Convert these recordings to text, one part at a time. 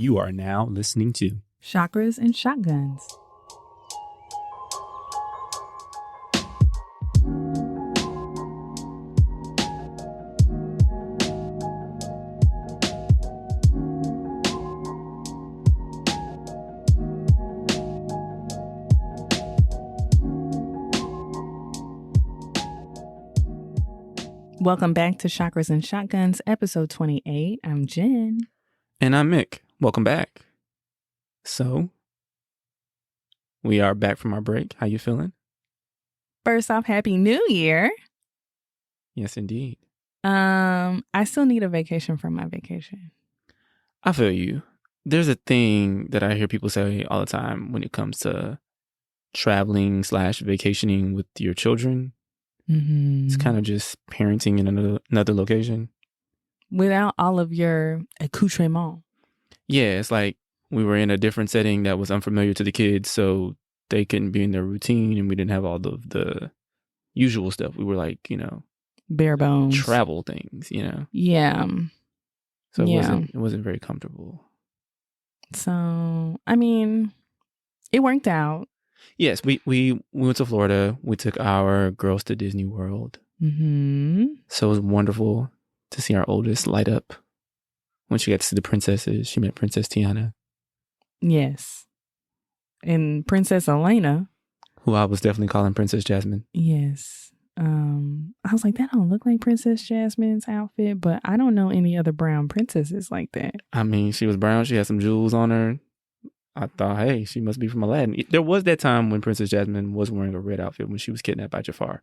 You are now listening to Chakras and Shotguns. Welcome back to Chakras and Shotguns, episode 28. I'm Jen. And I'm Mik. Welcome back. So, we are back from our break. How you feeling? First off, Happy New Year. Yes, indeed. I still need a vacation from my vacation. I feel you. There's a thing that I hear people say all the time when it comes to traveling / vacationing with your children. Mm-hmm. It's kind of just parenting in another location. Without all of your accoutrement. Yeah, it's like we were in a different setting that was unfamiliar to the kids, so they couldn't be in their routine, and we didn't have all of the usual stuff. We were like, Bare bones. Travel things, Yeah. So it wasn't very comfortable. So, I mean, it worked out. Yes, we went to Florida. We took our girls to Disney World. Mm-hmm. So it was wonderful to see our oldest light up when she got to see the princesses. She met Princess Tiana. Yes. And Princess Elena. Who I was definitely calling Princess Jasmine. Yes. I was like, that don't look like Princess Jasmine's outfit, but I don't know any other brown princesses like that. I mean, she was brown. She had some jewels on her. I thought, hey, she must be from Aladdin. There was that time when Princess Jasmine was wearing a red outfit when she was kidnapped by Jafar.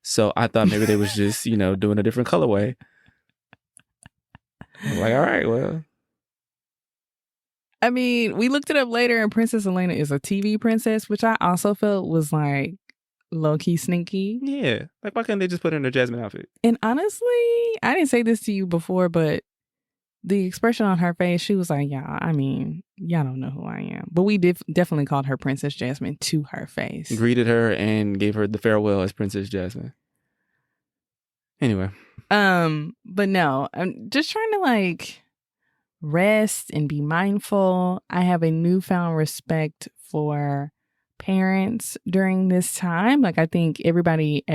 So I thought maybe they was just, doing a different colorway. I was like, all right, well. I mean, we looked it up later and Princess Elena is a TV princess, which I also felt was like low-key sneaky. Yeah. Like, why can't they just put her in a Jasmine outfit? And honestly, I didn't say this to you before, but the expression on her face, she was like, y'all don't know who I am. But we definitely called her Princess Jasmine to her face. Greeted her and gave her the farewell as Princess Jasmine. Anyway. But no, I'm just trying to rest and be mindful. I have a newfound respect for parents during this time. I think everybody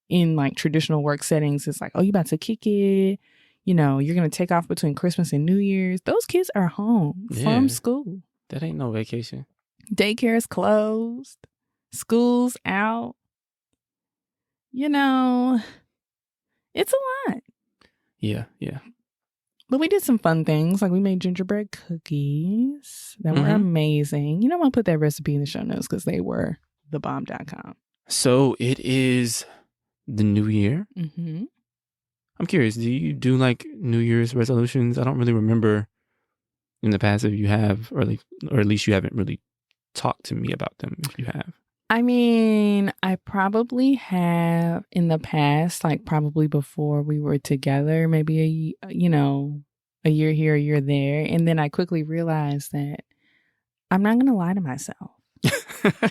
in traditional work settings is like, oh, you about to kick it. You're going to take off between Christmas and New Year's. Those kids are home from school. That ain't no vacation. Daycare is closed. School's out. It's a lot. Yeah. But we did some fun things. We made gingerbread cookies that were amazing. I'm going to put that recipe in the show notes because they were thebomb.com. So it is the new year. Mm-hmm. I'm curious, do you do New Year's resolutions? I don't really remember in the past if you have, or at least you haven't really talked to me about them if you have. I mean, I probably have in the past, probably before we were together, maybe a year here, a year there. And then I quickly realized that I'm not going to lie to myself.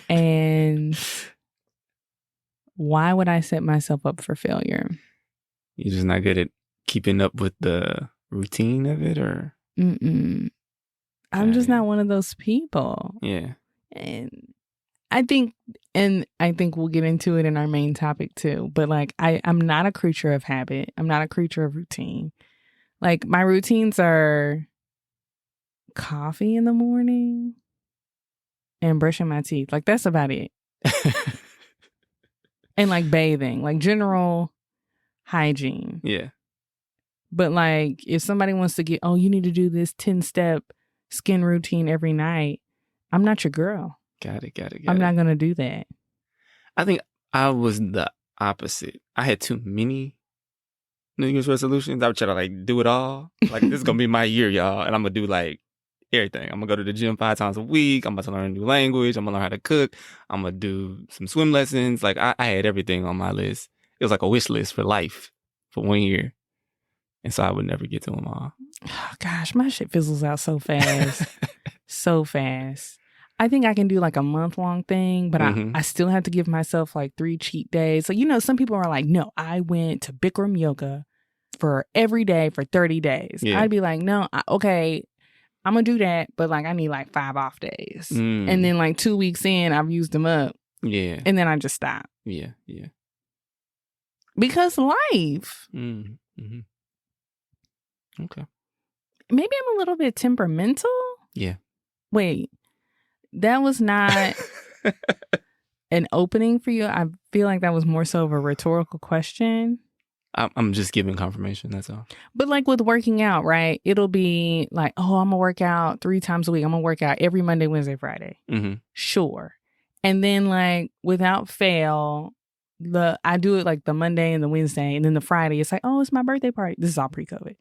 And why would I set myself up for failure? You're just not good at keeping up with the routine of it, or? I'm just not one of those people. Yeah. And I think we'll get into it in our main topic too. But I'm not a creature of habit. I'm not a creature of routine. My routines are coffee in the morning and brushing my teeth. That's about it. And bathing, general hygiene. Yeah. But if somebody wants to get, you need to do this 10-step skin routine every night, I'm not your girl. Got it. I'm not going to do that. I think I was the opposite. I had too many New Year's resolutions. I would try to do it all. This is going to be my year, y'all. And I'm going to do everything. I'm going to go to the gym 5 times a week. I'm about to learn a new language. I'm going to learn how to cook. I'm going to do some swim lessons. I had everything on my list. It was a wish list for life for 1 year. And so I would never get to them all. Oh, gosh, my shit fizzles out so fast. So fast. I think I can do a month-long thing, but I still have to give myself 3 cheat days. So, some people are like, no, I went to Bikram yoga for every day for 30 days. Yeah. I'd be like, no, okay, I'm going to do that, but like I need like 5 off days. Mm. And then like 2 weeks in, I've used them up. Yeah. And then I just stop. Yeah. Yeah. Because life. Mm-hmm. Okay. Maybe I'm a little bit temperamental. Yeah. Wait, that was not an opening for you. I feel like that was more so of a rhetorical question. I'm just giving confirmation. That's all. But like with working out, right? It'll be like, oh, I'm going to work out 3 times a week. I'm going to work out every Monday, Wednesday, Friday. Mm-hmm. Sure. And then like without fail, I do it like the Monday and the Wednesday. And then the Friday, it's like, oh, it's my birthday party. This is all pre-COVID.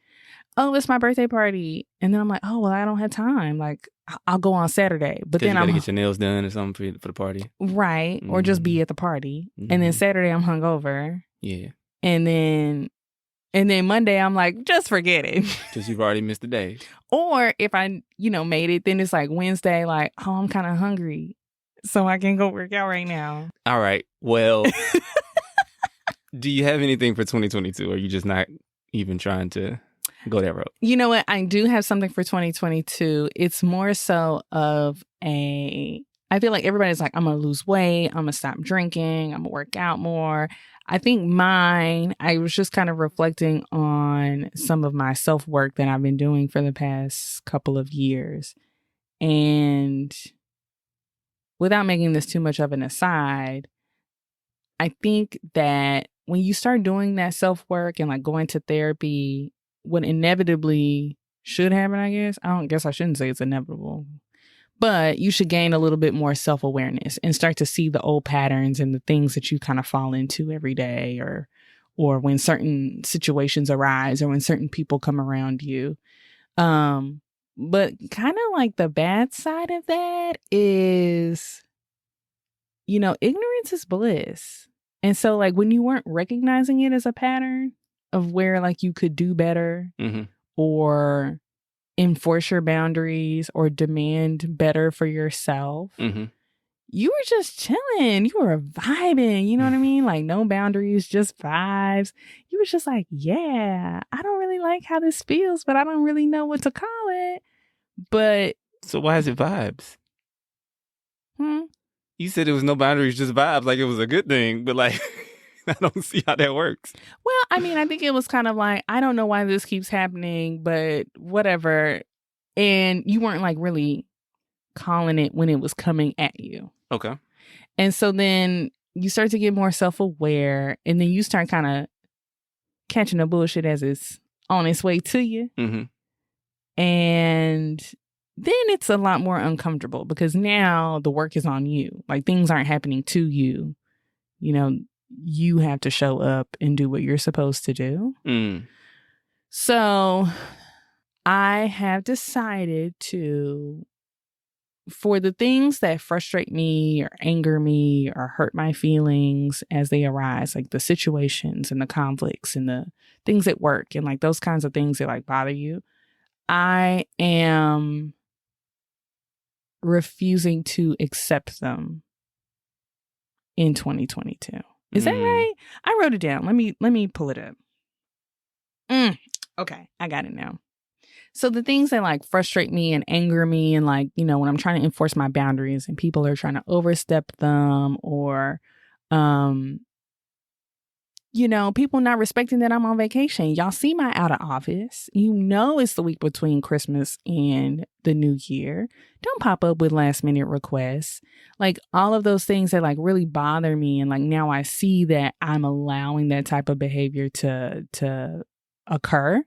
Oh, it's my birthday party. And then I'm like, oh, well, I don't have time. Like, I'll go on Saturday. But then you gotta get your nails done or something for the party. Right. Mm-hmm. Or just be at the party. Mm-hmm. And then Saturday, I'm hungover. Yeah. And then Monday, I'm like, just forget it. Because you've already missed the day. Or if I, made it, then it's like Wednesday, like, oh, I'm kind of hungry. So I can go work out right now. All right. Well, do you have anything for 2022? Or are you just not even trying to go that road? You know what? I do have something for 2022. It's more so of I feel like everybody's like, I'm going to lose weight. I'm going to stop drinking. I'm going to work out more. I think I was just kind of reflecting on some of my self-work that I've been doing for the past couple of years. And without making this too much of an aside, I think that when you start doing that self-work and like going to therapy, what inevitably should happen, I guess. I shouldn't say it's inevitable. But you should gain a little bit more self-awareness and start to see the old patterns and the things that you kind of fall into every day or when certain situations arise or when certain people come around you. But kind of like the bad side of that is, ignorance is bliss. And so like when you weren't recognizing it as a pattern of where like you could do better mm-hmm. or enforce your boundaries or demand better for yourself, mm-hmm. you were just chilling. You were vibing. You know what I mean? Like no boundaries, just vibes. You was just like, yeah, I don't really like how this feels, but I don't really know what to call it. But so why is it vibes? You said it was no boundaries, just vibes, like it was a good thing, but like I don't see how that works. Well, I mean, I think it was kind of like, I don't know why this keeps happening, but whatever. And you weren't like really calling it when it was coming at you. Okay. And so then you start to get more self-aware, and then you start kind of catching the bullshit as it's on its way to you. Mm-hmm. And then it's a lot more uncomfortable because now the work is on you. Like things aren't happening to you. You have to show up and do what you're supposed to do. Mm. So I have decided for the things that frustrate me or anger me or hurt my feelings as they arise, like the situations and the conflicts and the things at work and like those kinds of things that like bother you, I am refusing to accept them in 2022. Is that right? I wrote it down. Let me pull it up. Okay, I got it now. So the things that like frustrate me and anger me and like, when I'm trying to enforce my boundaries and people are trying to overstep them or, people not respecting that I'm on vacation. Y'all see my out of office. It's the week between Christmas and the New Year. Don't pop up with last minute requests. Like all of those things that like really bother me. And like now I see that I'm allowing that type of behavior to occur.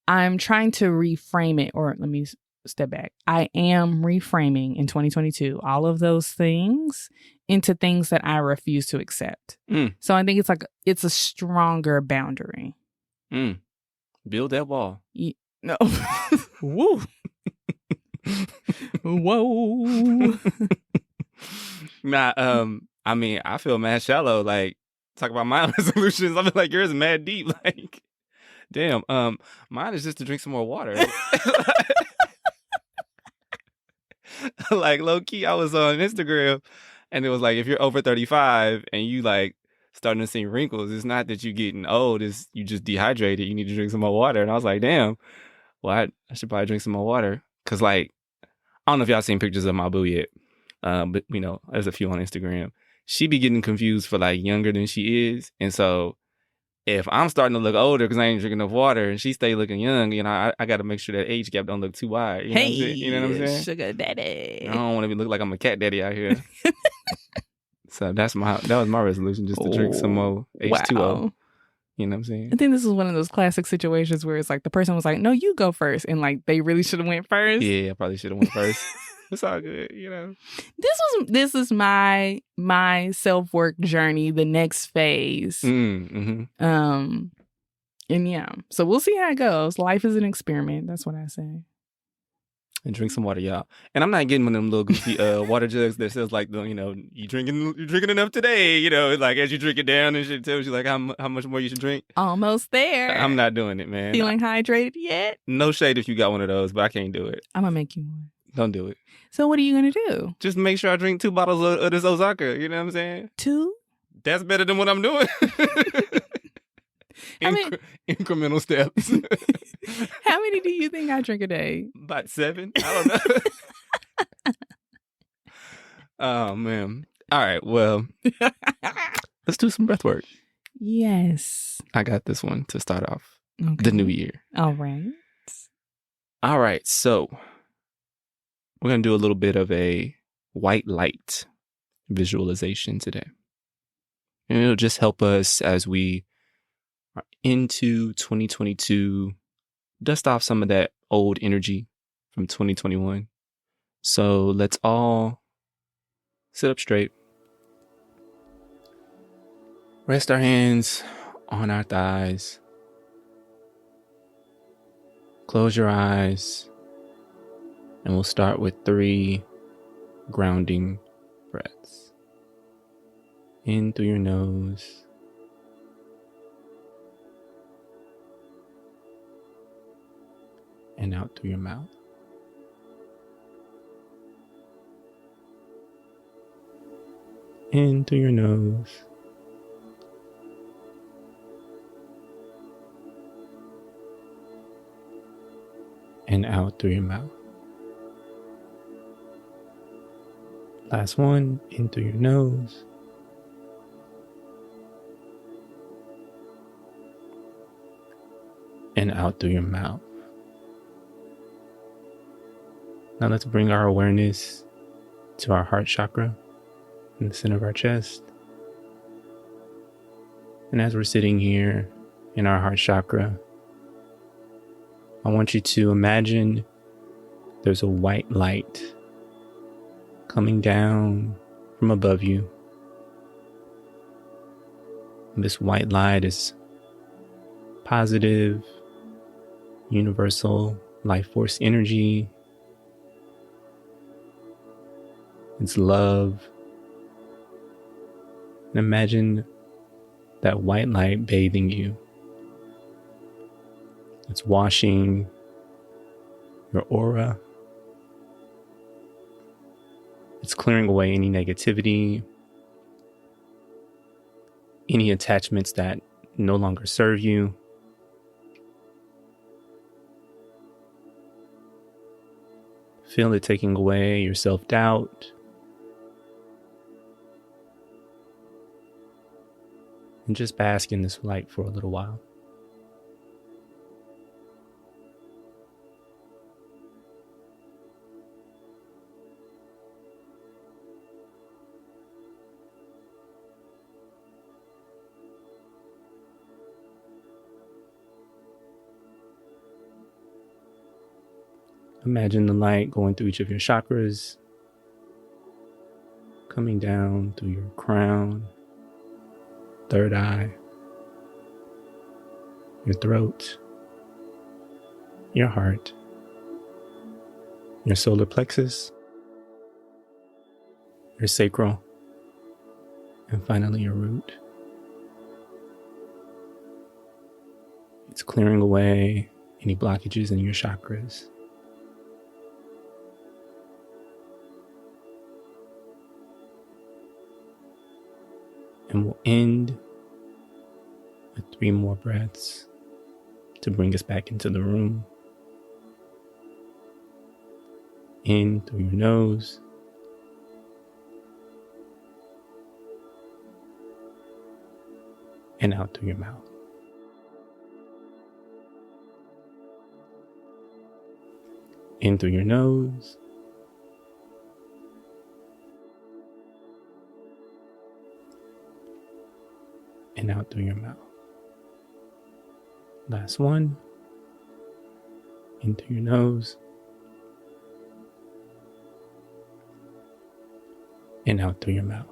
I'm trying to reframe it, or let me step back. I am reframing in 2022 all of those things into things that I refuse to accept. So I think it's a stronger boundary. Build that wall. No. Woo. Whoa. Nah, I mean, I feel mad shallow. Like, talk about my resolutions. I feel like yours is mad deep. Like, damn. Mine is just to drink some more water. Like, low key, I was on Instagram and it was like, if you're over 35 and you like starting to see wrinkles, it's not that you're getting old, it's you just dehydrated. You need to drink some more water. And I was like, damn, well, I should probably drink some more water. Because, like, I don't know if y'all seen pictures of my boo yet. But, you know, there's a few on Instagram. She be getting confused for, like, younger than she is. And so if I'm starting to look older because I ain't drinking enough water and she stay looking young, you know, I got to make sure that age gap don't look too wide. You know what I'm saying? You know what I'm saying? Sugar daddy. I don't want to look like I'm a cat daddy out here. So that was my resolution, just to drink some more H2O. Wow. You know what I'm saying? I think this is one of those classic situations where it's like the person was like, no, you go first. And like they really should have went first. Yeah, I probably should have went first. It's all good, you know. This is my self-work journey, the next phase. Mm-hmm. And yeah. So we'll see how it goes. Life is an experiment. That's what I say. And drink some water, y'all. And I'm not getting one of them little goofy water jugs that says like, you know, you drinking enough today. You know, it's like as you drink it down and shit, it tells you like how much more you should drink. Almost there. I'm not doing it, man. Feeling hydrated yet? No shade if you got one of those, but I can't do it. I'm gonna make you one. Don't do it. So what are you gonna do? Just make sure I drink 2 bottles of this Osaka. You know what I'm saying? 2? That's better than what I'm doing. Incremental steps. How many do you think I drink a day? About 7. I don't know. Oh, man. All right. Well, let's do some breath work. Yes. I got this one to start off the new year. All right. All right. So we're going to do a little bit of a white light visualization today. And it'll just help us as we are into 2022, dust off some of that old energy from 2021. So let's all sit up straight. Rest our hands on our thighs. Close your eyes. And we'll start with 3 grounding breaths. In through your nose. And out through your mouth. In through your nose. And out through your mouth. Last one, in through your nose. And out through your mouth. Now let's bring our awareness to our heart chakra in the center of our chest. And as we're sitting here in our heart chakra, I want you to imagine there's a white light coming down from above you. And this white light is positive, universal life force energy. It's love. And imagine that white light bathing you. It's washing your aura. It's clearing away any negativity, any attachments that no longer serve you. Feel it taking away your self-doubt. And just bask in this light for a little while. Imagine the light going through each of your chakras, coming down through your crown, third eye, your throat, your heart, your solar plexus, your sacral, and finally your root. It's clearing away any blockages in your chakras. And we'll end with 3 more breaths to bring us back into the room. In through your nose. And out through your mouth. In through your nose. And out through your mouth. Last one. In through your nose. And out through your mouth.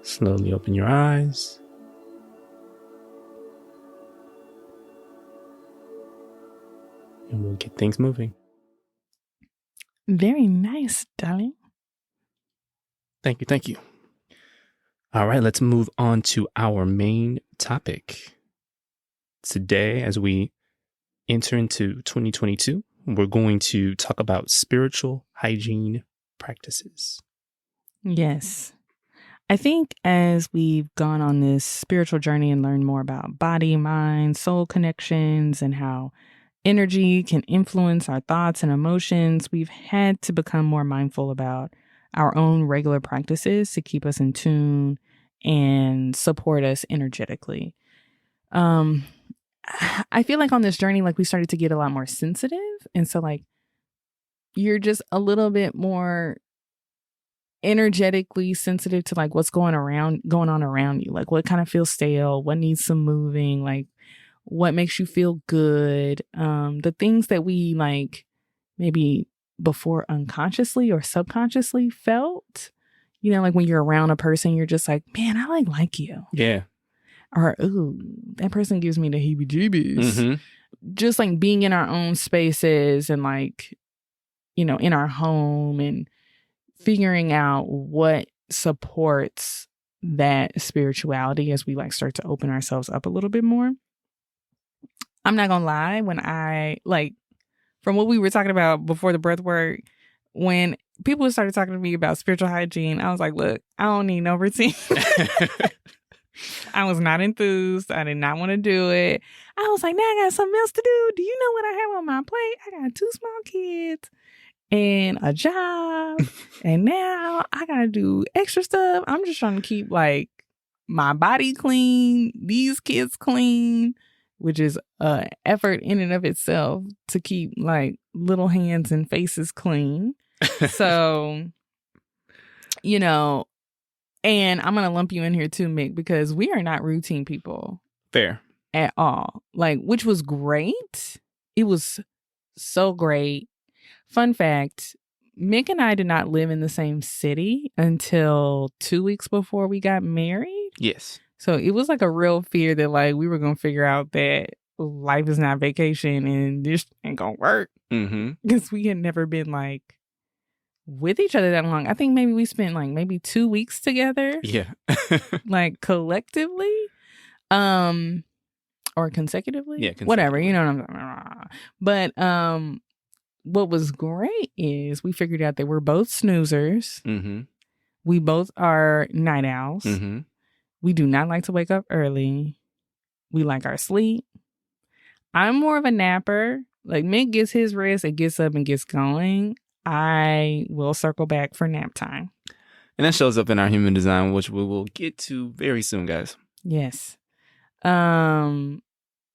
Slowly open your eyes. And we'll get things moving. Very nice, darling. Thank you. Thank you. All right, let's move on to our main topic. Today, as we enter into 2022, we're going to talk about spiritual hygiene practices. Yes. I think as we've gone on this spiritual journey and learned more about body, mind, soul connections, and how energy can influence our thoughts and emotions, we've had to become more mindful about our own regular practices to keep us in tune and support us energetically. I feel like on this journey, like we started to get a lot more sensitive. And so like you're just a little bit more energetically sensitive to like what's going on around you. Like what kind of feels stale, what needs some moving, like what makes you feel good. The things that we like maybe before unconsciously or subconsciously felt, you know, like when you're around a person, you're just like, man, I like you. Yeah. Or, ooh, that person gives me the heebie-jeebies. Mm-hmm. Just like being in our own spaces and like, you know, in our home and figuring out what supports that spirituality as we like start to open ourselves up a little bit more. I'm not gonna lie, when I like from what we were talking about before the breath work, when people started talking to me about spiritual hygiene, I was like, look, I don't need no routine. I was not enthused. I did not want to do it. I was like, now I got something else to do. Do you know what I have on my plate? I got 2 small kids and a job. And now I got to do extra stuff. I'm just trying to keep like my body clean, these kids clean, which is an effort in and of itself to keep like little hands and faces clean. So, you know, and I'm going to lump you in here too, Mik, because we are not routine people. Fair. At all. Like, which was great. It was so great. Fun fact, Mik and I did not live in the same city until 2 weeks before we got married. Yes. So it was like a real fear that like we were going to figure out that life is not vacation and this ain't going to work. Mm-hmm. Because we had never been like with each other that long. I think maybe we spent like maybe 2 weeks together. Yeah. Like collectively. Or consecutively. Yeah, consecutively. Whatever, you know what I'm saying. But what was great is we figured out that we're both snoozers. Mm-hmm. We both are night owls. Mm-hmm. We do not like to wake up early. We like our sleep. I'm more of a napper. Like Mik gets his rest and gets up and gets going. I will circle back for nap time. And that shows up in our human design, which we will get to very soon, guys. Yes.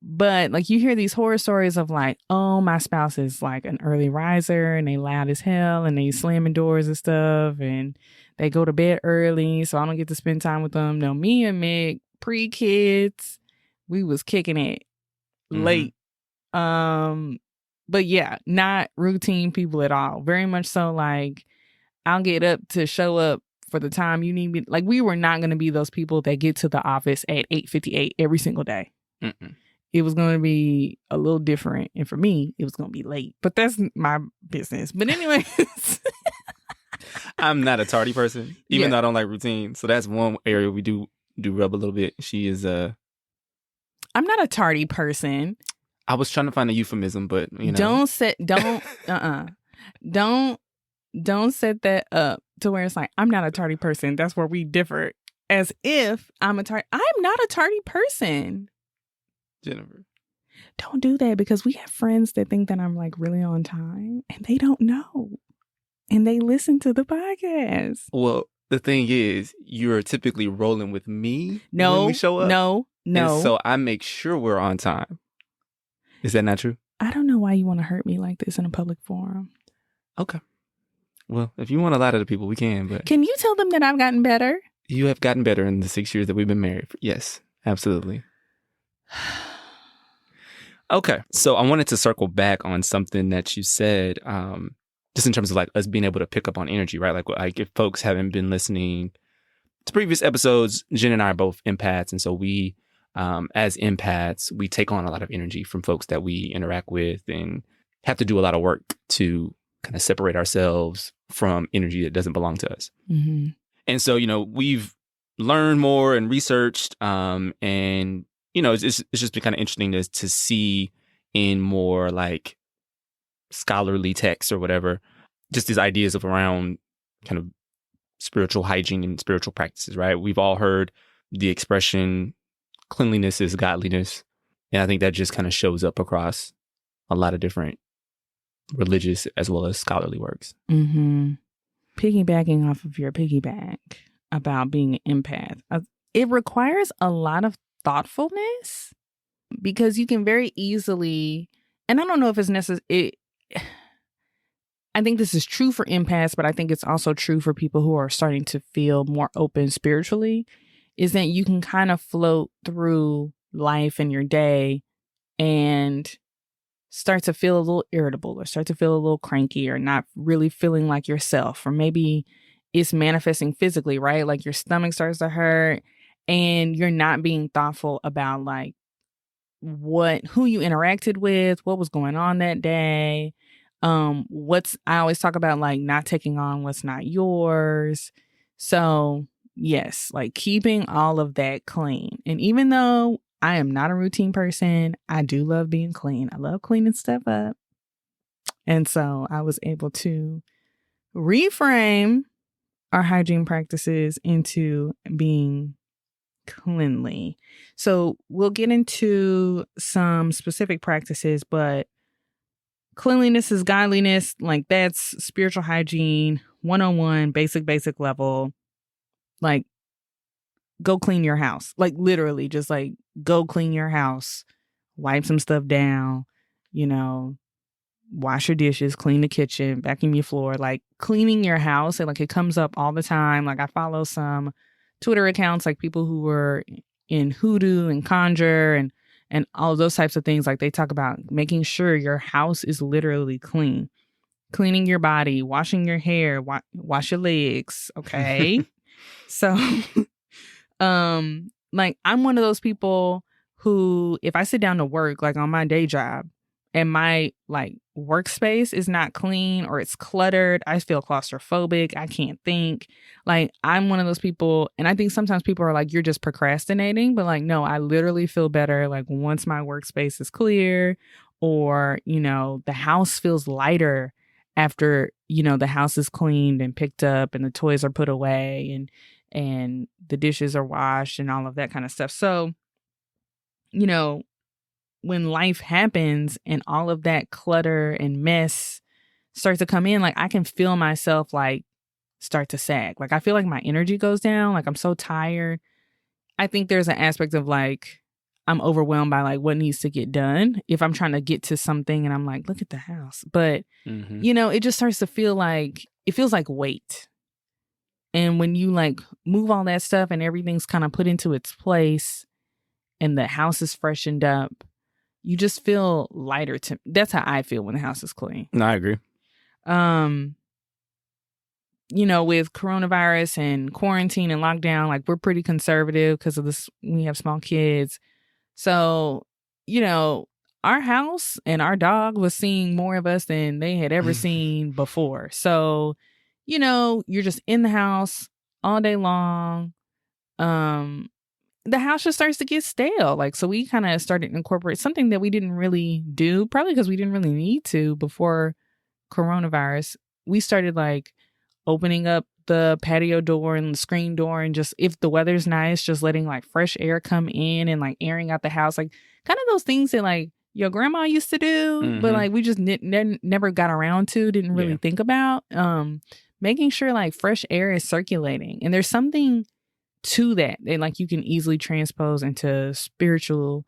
But like you hear these horror stories of like, oh, my spouse is like an early riser and they loud as hell and they slamming doors and stuff and they go to bed early, so I don't get to spend time with them. No, me and Mik, pre-kids, we was kicking it late. But yeah, not routine people at all. Very much so like I'll get up to show up for the time you need me. Like we were not going to be those people that get to the office at 8:58 every single day. Mm-mm. It was going to be a little different. And for me, it was going to be late. But that's my business. But anyways. I'm not a tardy person, even though I don't like routine. So that's one area we do rub a little bit. She is I'm not a tardy person. I was trying to find a euphemism, but you know. Don't set that up to where it's like, I'm not a tardy person. That's where we differ. As if I'm not a tardy person. Jennifer. Don't do that, because we have friends that think that I'm like really on time and they don't know. And they listen to the podcast. Well, the thing is, you're typically rolling with me No, when we show up. no. And so I make sure we're on time. Is that not true? I don't know why you want to hurt me like this in a public forum. Okay. Well, if you want to lie to the people, we can. But can you tell them that I've gotten better? You have gotten better in the 6 years that we've been married. Yes, absolutely. Okay. So I wanted to circle back on something that you said, just in terms of like us being able to pick up on energy, right? Like if folks haven't been listening to previous episodes, Jen and I are both empaths. And so we, as empaths, we take on a lot of energy from folks that we interact with and have to do a lot of work to kind of separate ourselves from energy that doesn't belong to us. Mm-hmm. And so, we've learned more and researched, and, it's just been kind of interesting to see in more like scholarly texts or whatever, just these ideas of around kind of spiritual hygiene and spiritual practices, right? We've all heard the expression cleanliness is godliness. And I think that just kind of shows up across a lot of different religious as well as scholarly works. Mm-hmm. Piggybacking off of your piggyback about being an empath, it requires a lot of thoughtfulness, because you can very easily, and I don't know if it's necessary, I think this is true for empaths, but I think it's also true for people who are starting to feel more open spiritually, is that you can kind of float through life and your day and start to feel a little irritable or start to feel a little cranky or not really feeling like yourself. Or maybe it's manifesting physically, right? Like your stomach starts to hurt and you're not being thoughtful about like who you interacted with, what was going on that day. I always talk about like not taking on what's not yours. So yes, like keeping all of that clean. And even though I am not a routine person, I do love being clean. I love cleaning stuff up. And so I was able to reframe our hygiene practices into being cleanly. So we'll get into some specific practices, but cleanliness is godliness. Like that's spiritual hygiene 101, basic level. Like go clean your house. Like literally just like go clean your house, wipe some stuff down, wash your dishes, clean the kitchen, vacuum your floor, like cleaning your house. And like it comes up all the time. Like I follow some Twitter accounts, like people who were in hoodoo and conjure and all those types of things. Like they talk about making sure your house is literally clean, cleaning your body, washing your hair, wash your legs. Okay. So, like I'm one of those people who, if I sit down to work, like on my day job, and my like workspace is not clean or it's cluttered, I feel claustrophobic. I can't think. Like I'm one of those people, and I think sometimes people are like, you're just procrastinating, but like, no, I literally feel better like once my workspace is clear, or, the house feels lighter after, the house is cleaned and picked up and the toys are put away and the dishes are washed and all of that kind of stuff. So, when life happens and all of that clutter and mess starts to come in, like I can feel myself like start to sag. Like I feel like my energy goes down. Like I'm so tired. I think there's an aspect of like I'm overwhelmed by like what needs to get done if I'm trying to get to something and I'm like, look at the house. But, it just starts to feel like, it feels like weight. And when you like move all that stuff and everything's kind of put into its place and the house is freshened up, you just feel lighter. That's how I feel when the house is clean. No, I agree. With coronavirus and quarantine and lockdown, like we're pretty conservative because of this. We have small kids. So, our house and our dog was seeing more of us than they had ever seen before. So, you're just in the house all day long. The house just starts to get stale. Like, so we kind of started to incorporate something that we didn't really do, probably because we didn't really need to before coronavirus. We started like opening up the patio door and the screen door, and just, if the weather's nice, just letting like fresh air come in and like airing out the house, like kind of those things that like your grandma used to do, but like we just never got around to, didn't really think about. Making sure like fresh air is circulating. And there's something to that like you can easily transpose into spirituality,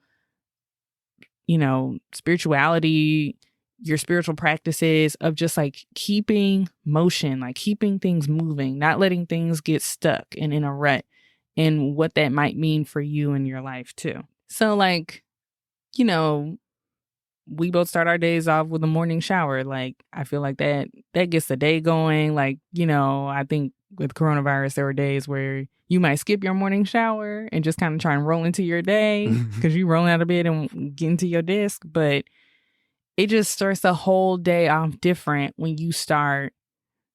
your spiritual practices of just like keeping motion, like keeping things moving, not letting things get stuck and in a rut, and what that might mean for you in your life too. So like, we both start our days off with a morning shower. Like, I feel like that gets the day going. Like, I think with coronavirus, there were days where you might skip your morning shower and just kind of try and roll into your day because you roll out of bed and get into your desk. But it just starts the whole day off different when you start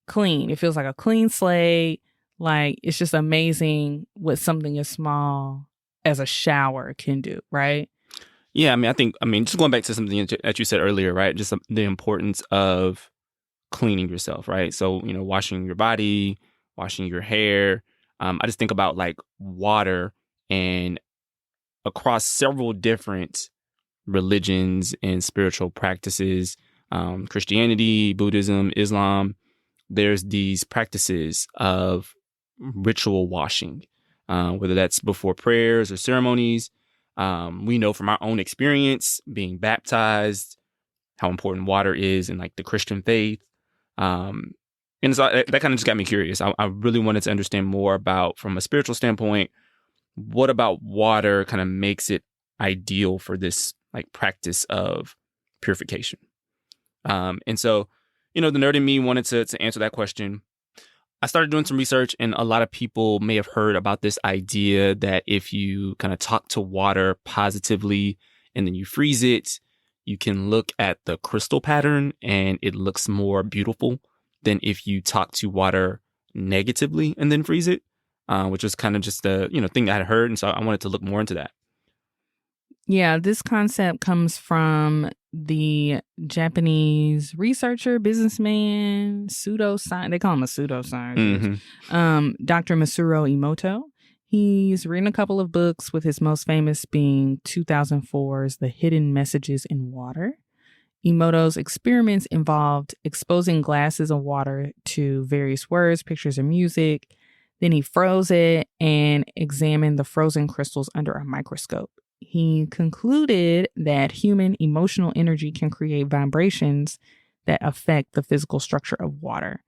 clean. It feels like a clean slate. Like, it's just amazing what something as small as a shower can do, right? Yeah, just going back to something that you said earlier, right? Just the importance of cleaning yourself, right? So, washing your body, washing your hair. I just think about like water, and across several different religions and spiritual practices, Christianity, Buddhism, Islam, there's these practices of ritual washing, whether that's before prayers or ceremonies. We know from our own experience being baptized how important water is in like the Christian faith. And so that kind of just got me curious. I really wanted to understand more about, from a spiritual standpoint, what about water kind of makes it ideal for this like practice of purification. And so, the nerd in me wanted to answer that question. I started doing some research, and a lot of people may have heard about this idea that if you kind of talk to water positively and then you freeze it, you can look at the crystal pattern and it looks more beautiful than if you talk to water negatively and then freeze it, which was kind of just a thing I had heard. And so I wanted to look more into that. Yeah, this concept comes from the Japanese researcher, businessman, pseudoscience. They call him a pseudoscientist. Dr. Masaru Emoto. He's written a couple of books, with his most famous being 2004's The Hidden Messages in Water. Emoto's experiments involved exposing glasses of water to various words, pictures, and music. Then he froze it and examined the frozen crystals under a microscope. He concluded that human emotional energy can create vibrations that affect the physical structure of water.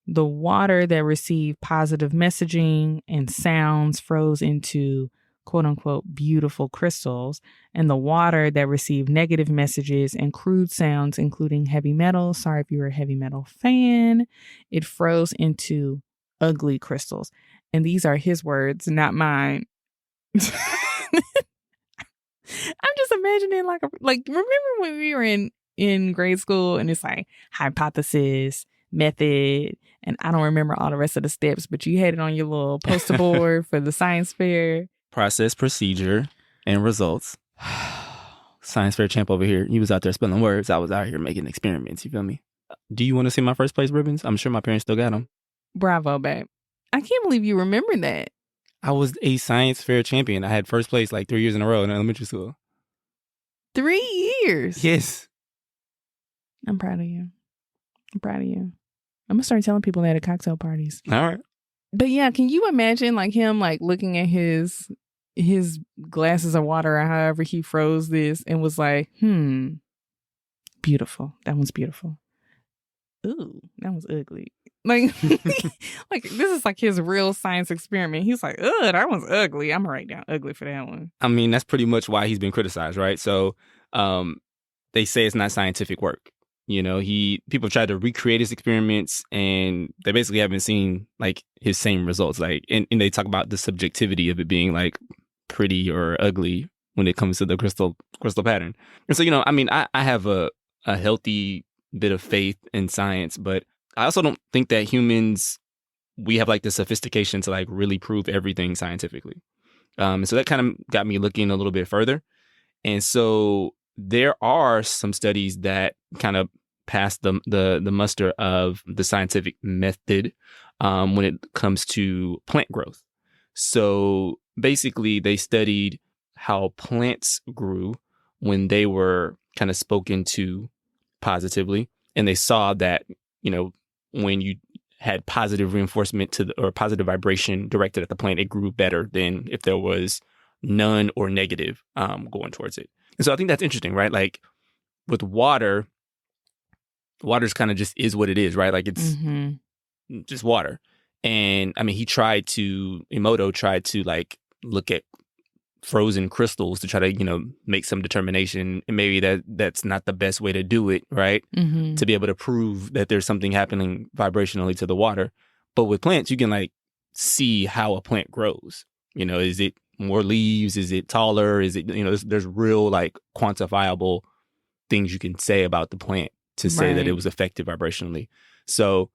The water that received positive messaging and sounds froze into quote unquote beautiful crystals, and the water that received negative messages and crude sounds, including heavy metal. Sorry if you're a heavy metal fan. It froze into ugly crystals. And these are his words, not mine. I'm just imagining like remember when we were in grade school and it's like hypothesis, method, and I don't remember all the rest of the steps, but you had it on your little poster board for the science fair. Process, procedure, and results. Science fair champ over here. He was out there spelling words. I was out here making experiments. You feel me? Do you want to see my first place ribbons? I'm sure my parents still got them. Bravo, babe. I can't believe you remember that. I was a science fair champion. I had first place like 3 years in a row in elementary school. 3 years? Yes. I'm proud of you. I'm going to start telling people that at cocktail parties. All right. But yeah, can you imagine like him like looking at his glasses of water or however he froze this and was like, beautiful. That one's beautiful. Ooh, that one's ugly. Like, like this is like his real science experiment. He's like, ugh, that one's ugly. I'm gonna write down ugly for that one. I mean, that's pretty much why he's been criticized, right? So they say it's not scientific work. People tried to recreate his experiments and they basically haven't seen like his same results. Like, and they talk about the subjectivity of it being like pretty or ugly when it comes to the crystal pattern. And so, I have a healthy bit of faith in science, but I also don't think that humans, we have like the sophistication to like really prove everything scientifically. And so that kind of got me looking a little bit further. And so there are some studies that kind of pass the muster of the scientific method when it comes to plant growth. So basically they studied how plants grew when they were kind of spoken to positively, and they saw that, when you had positive reinforcement or positive vibration directed at the plant, it grew better than if there was none or negative going towards it. And so I think that's interesting, right? Like with water's kind of just is what it is, right? Like it's just water. And I mean, Emoto tried to like look at frozen crystals to try to, make some determination. And maybe that's not the best way to do it, right? To be able to prove that there's something happening vibrationally to the water. But with plants, you can like see how a plant grows. Is it more leaves? Is it taller? Is it, there's real like quantifiable things you can say about the plant to say that it was effective vibrationally. So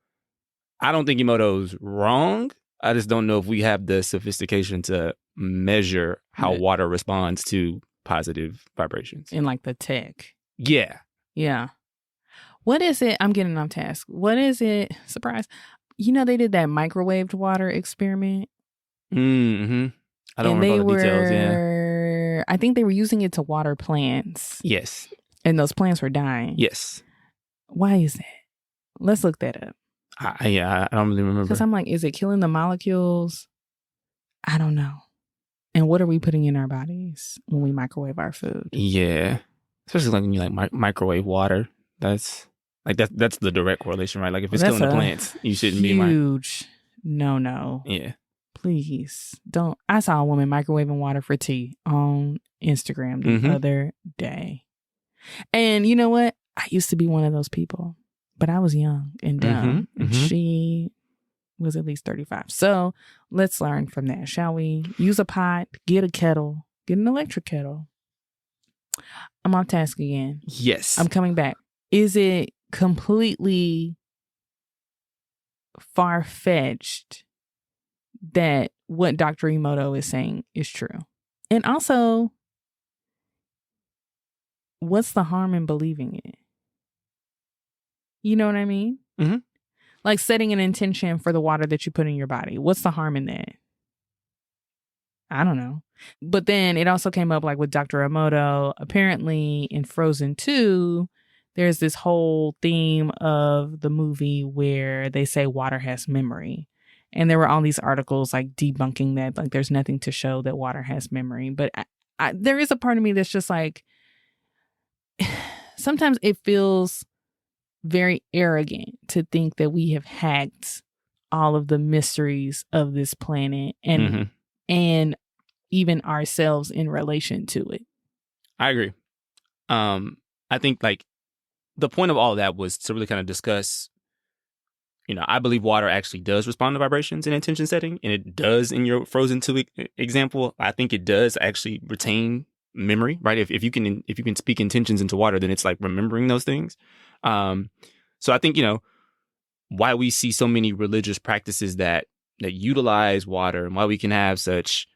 I don't think Emoto's wrong. I just don't know if we have the sophistication to measure how water responds to positive vibrations. In like the tech. Yeah. Yeah. What is it? I'm getting off task. What is it? Surprise. They did that microwaved water experiment. Mm-hmm. I don't remember the details. Yeah. I think they were using it to water plants. Yes. And those plants were dying. Yes. Why is that? Let's look that up. I don't really remember. Because I'm like, is it killing the molecules? I don't know. And what are we putting in our bodies when we microwave our food? Yeah. Especially like when you like microwave water. That's the direct correlation, right? Like if it's killing the plants, you shouldn't be huge no. Yeah. Please don't. I saw a woman microwaving water for tea on Instagram the other day. And you know what? I used to be one of those people. But I was young and dumb. And she was at least 35. So let's learn from that, shall we? Use a pot, get a kettle, get an electric kettle. I'm off task again. Yes. I'm coming back. Is it completely far-fetched that what Dr. Emoto is saying is true? And also, what's the harm in believing it? You know what I mean? Mm-hmm. Like setting an intention for the water that you put in your body. What's the harm in that? I don't know. But then it also came up like with Dr. Emoto. Apparently in Frozen 2, there's this whole theme of the movie where they say water has memory. And there were all these articles like debunking that. Like there's nothing to show that water has memory. But there is a part of me that's just like, sometimes it feels very arrogant to think that we have hacked all of the mysteries of this planet and even ourselves in relation to it. I agree. I think like the point of all of that was to really kind of discuss, I believe water actually does respond to vibrations in intention setting, and it does in your Frozen 2 example. I think it does actually retain memory, right? If you can speak intentions into water, then it's like remembering those things. So I think, why we see so many religious practices that utilize water, and why we can have such,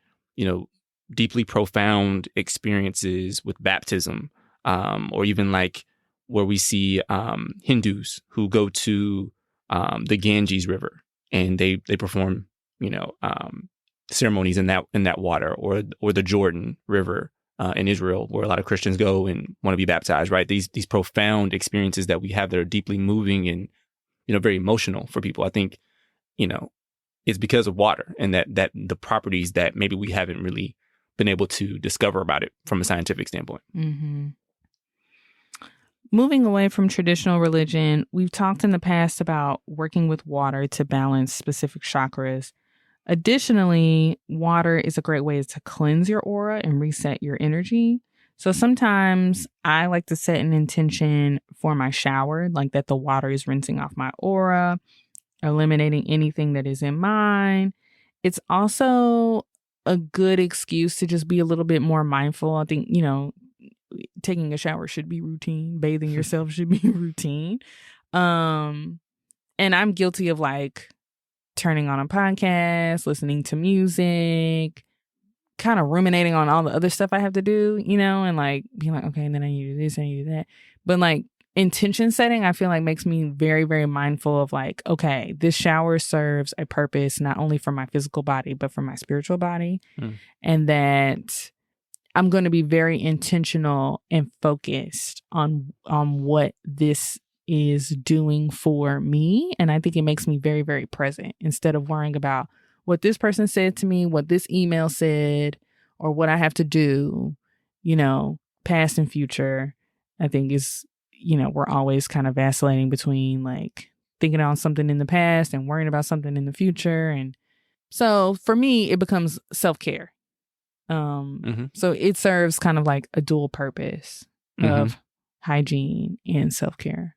deeply profound experiences with baptism, or even like where we see Hindus who go to the Ganges River and they perform, ceremonies in that water, or the Jordan River in Israel, where a lot of Christians go and want to be baptized, right? These profound experiences that we have that are deeply moving and, very emotional for people. I think, it's because of water and that the properties that maybe we haven't really been able to discover about it from a scientific standpoint. Mm-hmm. Moving away from traditional religion, we've talked in the past about working with water to balance specific chakras. Additionally, water is a great way to cleanse your aura and reset your energy. So sometimes I like to set an intention for my shower, like that the water is rinsing off my aura, eliminating anything that is in mine. It's also a good excuse to just be a little bit more mindful. I think, taking a shower should be routine. Bathing yourself should be routine. And I'm guilty of like turning on a podcast, listening to music, kind of ruminating on all the other stuff I have to do, and like being like, okay, and then I need to do this, I need to do that. But like intention setting, I feel like makes me very, very mindful of like, okay, this shower serves a purpose, not only for my physical body, but for my spiritual body. And that I'm going to be very intentional and focused on what this is doing for me. And I think it makes me very, very present instead of worrying about what this person said to me, what this email said, or what I have to do, past and future. I think is, we're always kind of vacillating between like thinking on something in the past and worrying about something in the future. And so for me, it becomes self-care. So it serves kind of like a dual purpose of hygiene and self-care.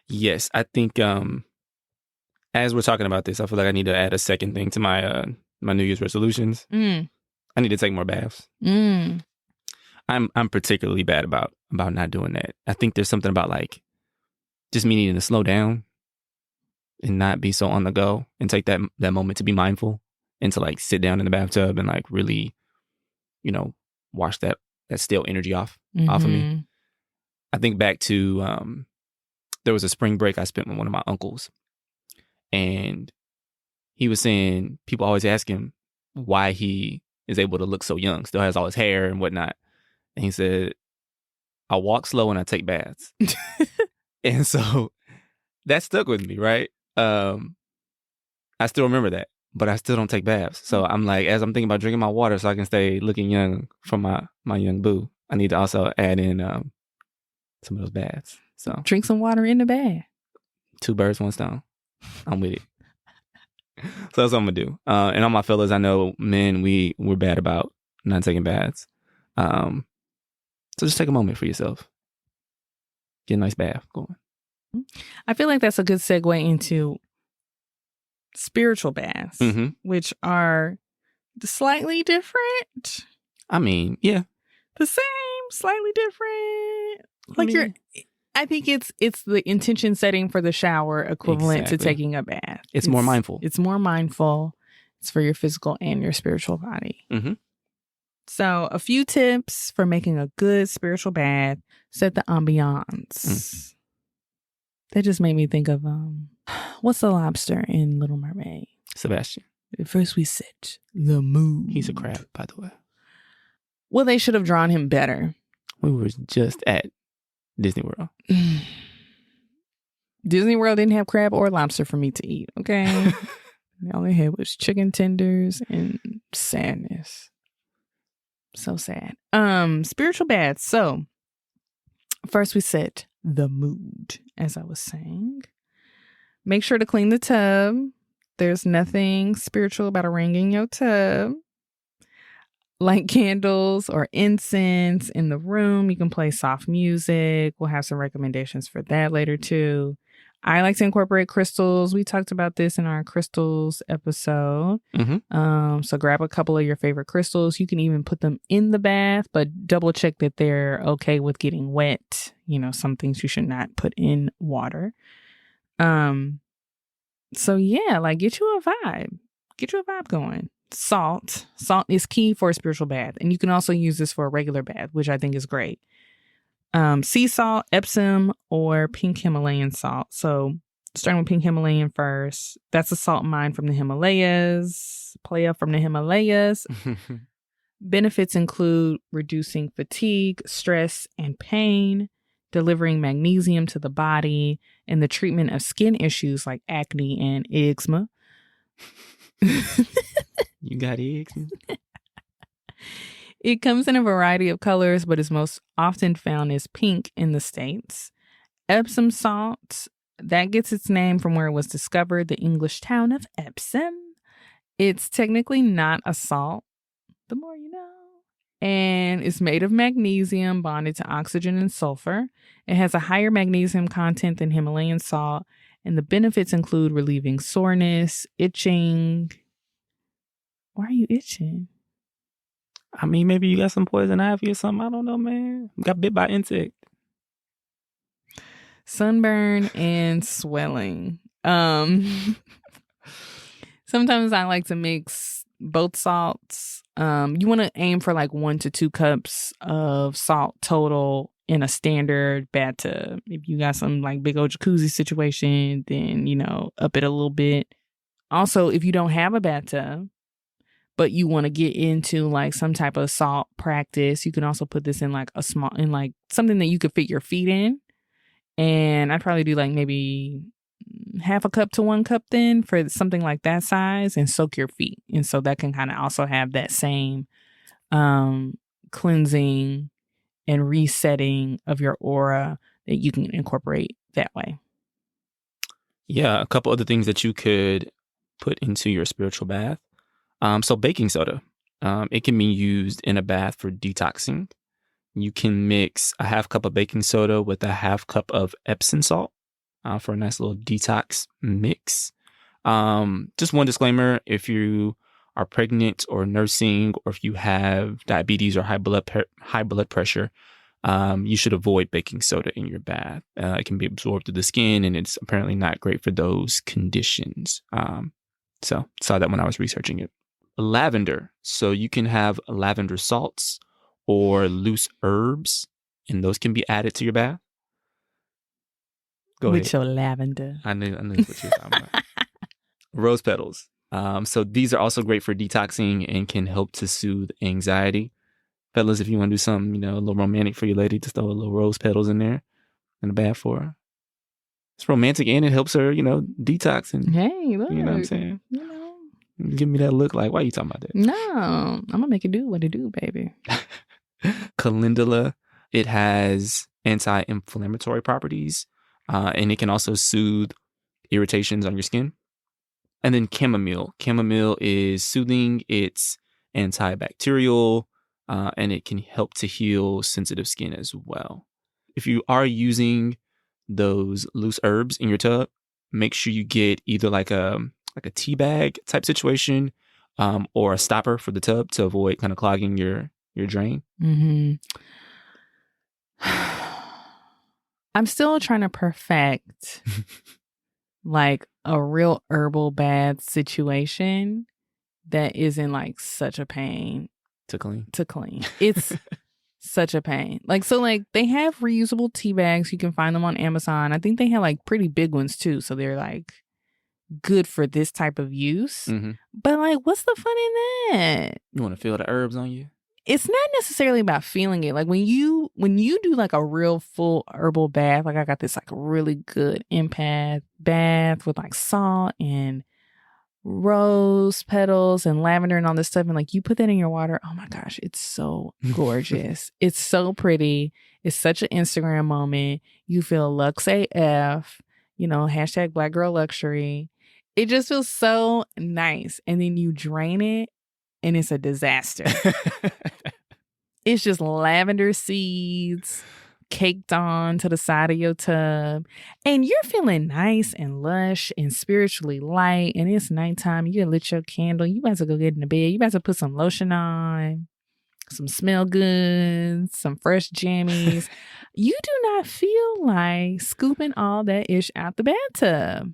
Yes, I think as we're talking about this, I feel like I need to add a second thing to my my New Year's resolutions. I need to take more baths. I'm particularly bad about not doing that. I think there's something about like just me needing to slow down and not be so on the go and take that moment to be mindful and to like sit down in the bathtub and like really, wash that stale energy off of me. I think back to there was a spring break I spent with one of my uncles, and he was saying people always ask him why he is able to look so young, still has all his hair and whatnot. And he said, I walk slow and I take baths. And so that stuck with me, right? I still remember that, but I still don't take baths. So I'm like, as I'm thinking about drinking my water so I can stay looking young from my young boo, I need to also add in some of those baths. So drink some water in the bath. 2 birds, 1 stone. I'm with it. So that's what I'm gonna do. And all my fellas, I know men, we're bad about not taking baths. So just take a moment for yourself. Get a nice bath going. I feel like that's a good segue into spiritual baths, which are slightly different. I mean, yeah. The same, slightly different. I think it's the intention setting for the shower equivalent to taking a bath. It's more mindful. It's more mindful. It's for your physical and your spiritual body. So a few tips for making a good spiritual bath. Set the ambiance. That just made me think of what's the lobster in Little Mermaid? Sebastian. First we set the mood. He's a crab, by the way. Well, they should have drawn him better. We were just at Disney World. Disney World didn't have crab or lobster for me to eat, okay? All they had was chicken tenders and sadness. So sad. Spiritual baths. So first we set the mood, as I was saying. Make sure to clean the tub. There's nothing spiritual about a ring in your tub. Light candles or incense in the room. You can play soft music. We'll have some recommendations for that later too. I like to incorporate crystals. We talked about this in our crystals episode. So grab a couple of your favorite crystals. You can even put them in the bath, but double check that they're okay with getting wet. Some things you should not put in water. So yeah, like get you a vibe. Get you a vibe going. Salt is key for a spiritual bath, and you can also use this for a regular bath, which I think is great. Sea salt, Epsom, or pink Himalayan salt. So starting with pink Himalayan first. That's a salt mine from the Himalayas. Playa from the Himalayas. Benefits include reducing fatigue, stress, and pain, delivering magnesium to the body, and the treatment of skin issues like acne and eczema. You got eczema? It comes in a variety of colors, but is most often found as pink in the States. Epsom salt, that gets its name from where it was discovered, the English town of Epsom. It's technically not a salt, the more you know. And it's made of magnesium bonded to oxygen and sulfur. It has a higher magnesium content than Himalayan salt, and the benefits include relieving soreness, itching. Why are you itching? I mean, maybe you got some poison ivy or something. I don't know, man. Got bit by insect. Sunburn and swelling. Sometimes I like to mix both salts. You want to aim for like 1 to 2 cups of salt total in a standard bathtub. If you got some like big old jacuzzi situation, then, up it a little bit. Also, if you don't have a bathtub, but you want to get into like some type of salt practice, you can also put this in like something that you could fit your feet in. And I'd probably do like maybe half a cup to 1 cup then for something like that size, and soak your feet. And so that can kind of also have that same cleansing and resetting of your aura that you can incorporate that way. Yeah, a couple other things that you could put into your spiritual bath. So baking soda, it can be used in a bath for detoxing. You can mix a half cup of baking soda with a half cup of Epsom salt for a nice little detox mix. Just one disclaimer, if you are pregnant or nursing, or if you have diabetes or high blood pressure, you should avoid baking soda in your bath. It can be absorbed through the skin, and it's apparently not great for those conditions. So saw that when I was researching it. Lavender. So you can have lavender salts or loose herbs, and those can be added to your bath. Go with ahead. Your lavender. I knew what you were talking about. Rose petals. So these are also great for detoxing and can help to soothe anxiety. Fellas, if you want to do something, a little romantic for your lady, just throw a little rose petals in there in the bath for her. It's romantic and it helps her, detox. And, hey, look. You know what I'm saying? Give me that look like, why are you talking about that? No, I'm going to make it do what it do, baby. Calendula, it has anti-inflammatory properties, and it can also soothe irritations on your skin. And then chamomile. Chamomile is soothing. It's antibacterial, and it can help to heal sensitive skin as well. If you are using those loose herbs in your tub, make sure you get either like a tea bag type situation, or a stopper for the tub to avoid kind of clogging your drain. Mm-hmm. I'm still trying to perfect like a real herbal bath situation that isn't like such a pain to clean. It's such a pain. Like, so like they have reusable tea bags. You can find them on Amazon. I think they have like pretty big ones too. So they're like good for this type of use. Mm-hmm. But like, what's the fun in that? You want to feel the herbs on you? It's not necessarily about feeling it. Like when you do like a real full herbal bath, like I got this like really good empath bath with like salt and rose petals and lavender and all this stuff, and like you put that in your water, oh my gosh, it's so gorgeous. It's so pretty. It's such an Instagram moment. You feel luxe AF, hashtag Black Girl Luxury. It just feels so nice. And then you drain it and it's a disaster. It's just lavender seeds caked on to the side of your tub, and you're feeling nice and lush and spiritually light, and it's nighttime. You lit your candle. You about to go get in the bed. You about to put some lotion on, some smell goods, some fresh jammies. You do not feel like scooping all that ish out the bathtub.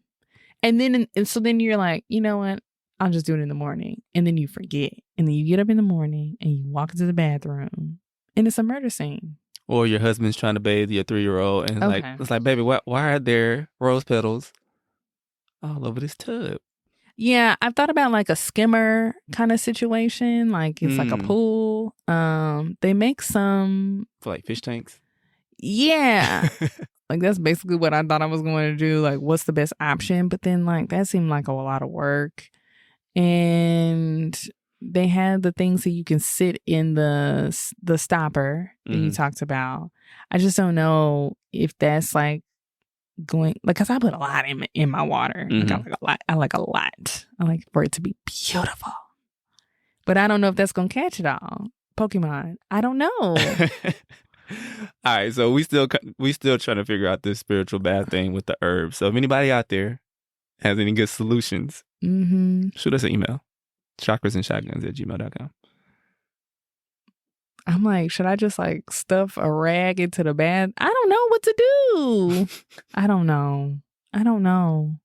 And so then you're like, you know what? I'll just do it in the morning. And then you forget. And then you get up in the morning and you walk into the bathroom and it's a murder scene. Or your husband's trying to bathe your 3-year-old and it's like, baby, why are there rose petals all over this tub? Yeah, I've thought about like a skimmer kind of situation. Like it's like a pool. They make some for like fish tanks. Yeah. Like that's basically what I thought I was going to do. Like, what's the best option? But then like that seemed like a lot of work. And they have the things that you can sit in the stopper that you talked about. I just don't know if that's like going, like, because I put a lot in my water. Like, I like a lot. I like for it to be beautiful. But I don't know if that's going to catch it all. Pokemon. I don't know. All right, so we still trying to figure out this spiritual bath thing with the herbs. So if anybody out there has any good solutions, shoot us an email. chakrasandshotguns@gmail.com. I'm like, should I just like stuff a rag into the bath? I don't know what to do. I don't know.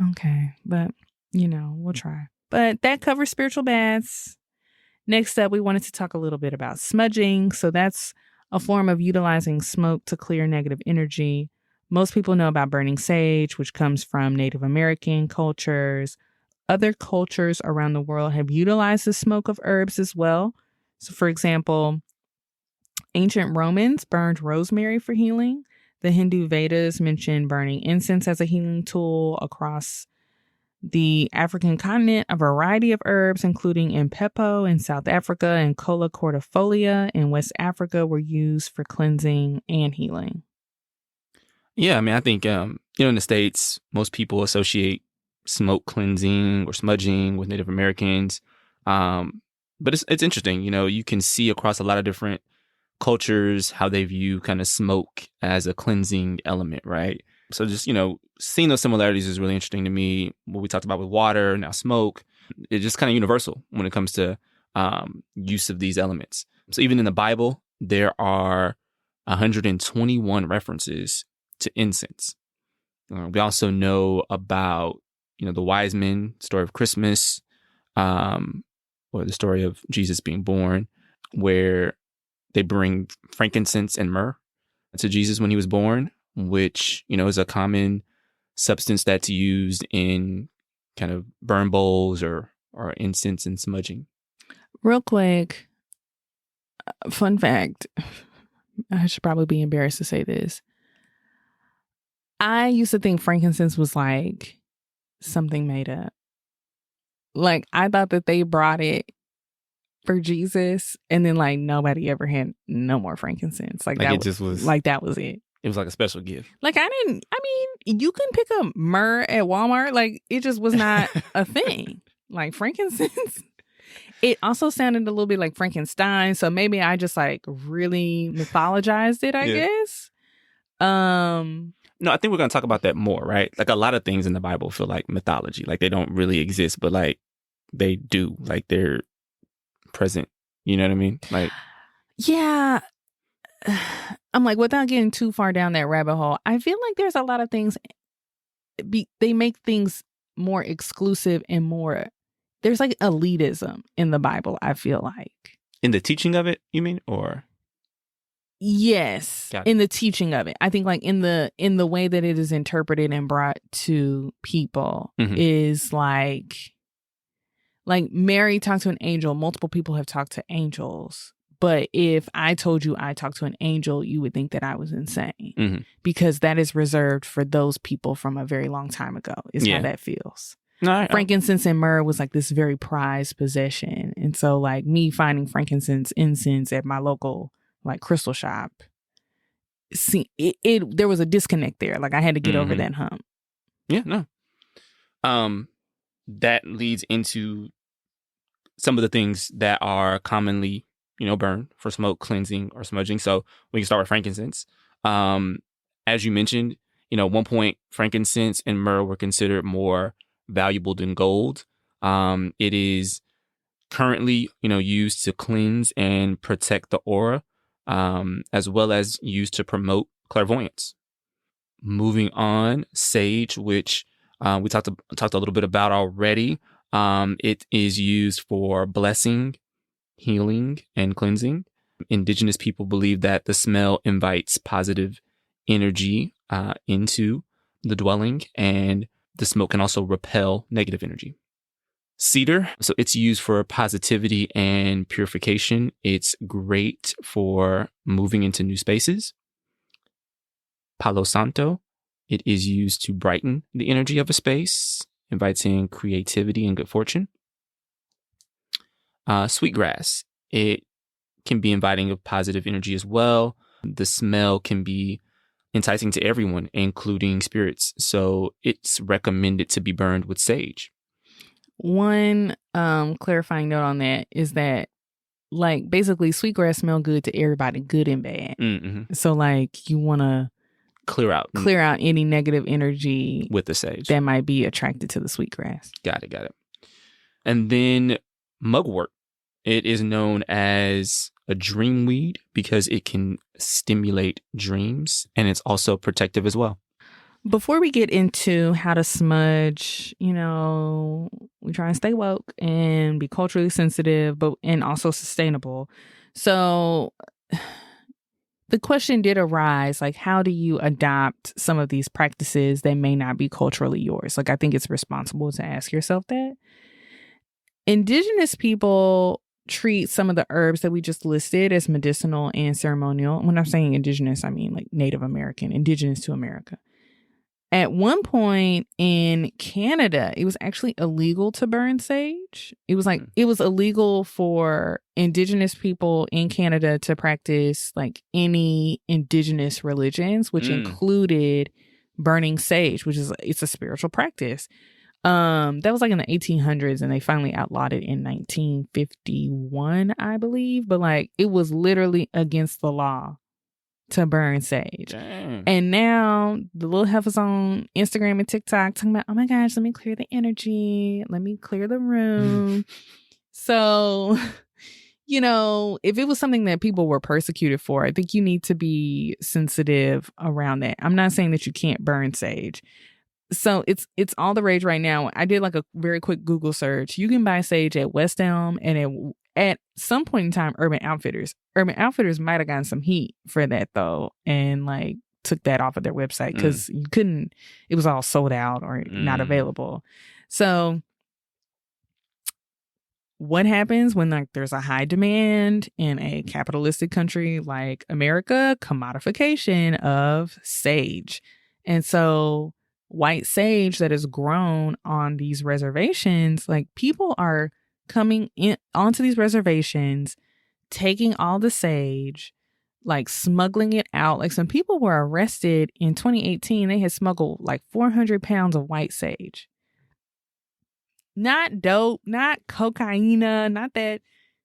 Okay, but we'll try. But that covers spiritual baths. Next up, we wanted to talk a little bit about smudging. So that's a form of utilizing smoke to clear negative energy. Most people know about burning sage, which comes from Native American cultures. Other cultures around the world have utilized the smoke of herbs as well. So, for example, ancient Romans burned rosemary for healing. The Hindu Vedas mention burning incense as a healing tool. Across the African continent, a variety of herbs, including Impepo in South Africa and Cola cordifolia in West Africa, were used for cleansing and healing. Yeah, I mean, I think, in the States, most people associate smoke cleansing or smudging with Native Americans. But it's interesting, you can see across a lot of different cultures how they view kind of smoke as a cleansing element, right? So just, seeing those similarities is really interesting to me. What we talked about with water, now smoke, it's just kind of universal when it comes to use of these elements. So even in the Bible, there are 121 references to incense. We also know about, the wise men, story of Christmas, or the story of Jesus being born, where they bring frankincense and myrrh to Jesus when he was born, which, is a common substance that's used in kind of burn bowls or incense and smudging. Real quick, fun fact. I should probably be embarrassed to say this. I used to think frankincense was like something made up. Like, I thought that they brought it for Jesus, and then like nobody ever had no more frankincense. Like that just was like that was it. It was like a special gift. Like I mean, you can pick up myrrh at Walmart. Like it just was not a thing. Like frankincense. It also sounded a little bit like Frankenstein, so maybe I just like really mythologized it, I guess. No, I think we're going to talk about that more, right? Like a lot of things in the Bible feel like mythology. Like they don't really exist, but like they do. Like they're present. You know what I mean? Like, yeah. I'm like, without getting too far down that rabbit hole, I feel like there's a lot of things. They make things more exclusive and more. There's like elitism in the Bible, I feel like. In the teaching of it, you mean? Or? Yes, in the teaching of it. I think like in the way that it is interpreted and brought to people is like Mary talked to an angel. Multiple people have talked to angels. But if I told you I talked to an angel, you would think that I was insane because that is reserved for those people from a very long time ago is how that feels. Frankincense and myrrh was like this very prized possession. And so like me finding frankincense incense at my local like crystal shop, there was a disconnect there. Like I had to get over that hump. Yeah, no. That leads into some of the things that are commonly, burned for smoke cleansing or smudging. So we can start with frankincense. As you mentioned, at one point frankincense and myrrh were considered more valuable than gold. It is currently, used to cleanse and protect the aura. As well as used to promote clairvoyance. Moving on, sage, which we talked a little bit about already. It is used for blessing, healing, and cleansing. Indigenous people believe that the smell invites positive energy into the dwelling, and the smoke can also repel negative energy. Cedar, so it's used for positivity and purification. It's great for moving into new spaces. Palo Santo, it is used to brighten the energy of a space, invites in creativity and good fortune. Sweetgrass, it can be inviting of positive energy as well. The smell can be enticing to everyone, including spirits. So it's recommended to be burned with sage. One clarifying note on that is that like basically sweetgrass smell good to everybody, good and bad. So like you want to clear out any negative energy with the sage that might be attracted to the sweetgrass. Got it. And then mugwort. It is known as a dream weed because it can stimulate dreams, and it's also protective as well. Before we get into how to smudge, we try and stay woke and be culturally sensitive, and also sustainable. So the question did arise, like, how do you adopt some of these practices that may not be culturally yours? Like, I think it's responsible to ask yourself that. Indigenous people treat some of the herbs that we just listed as medicinal and ceremonial. When I'm saying indigenous, I mean like Native American, indigenous to America. At one point in Canada, it was actually illegal to burn sage. It was like, it was illegal for indigenous people in Canada to practice like any indigenous religions, which included burning sage, which is, it's a spiritual practice. That was like in the 1800s, and they finally outlawed it in 1951, I believe. But like, it was literally against the law to burn sage. Dang. And now the little heifers on Instagram and TikTok talking about, oh my gosh, let me clear the energy, let me clear the room. So, you know, if it was something that people were persecuted for, I think you need to be sensitive around that. I'm not saying that you can't burn sage. So it's all the rage right now. I did like a very quick Google search. You can buy sage at West Elm and at some point in time, Urban Outfitters. Urban Outfitters might have gotten some heat for that though, and like took that off of their website because you couldn't. It was all sold out or not available. So what happens when like there's a high demand in a capitalistic country like America? Commodification of sage, and so white sage that is grown on these reservations, like people are coming in onto these reservations, taking all the sage, like smuggling it out. Like some people were arrested in 2018. They had smuggled like 400 pounds of white sage. Not dope, not cocaine, not that,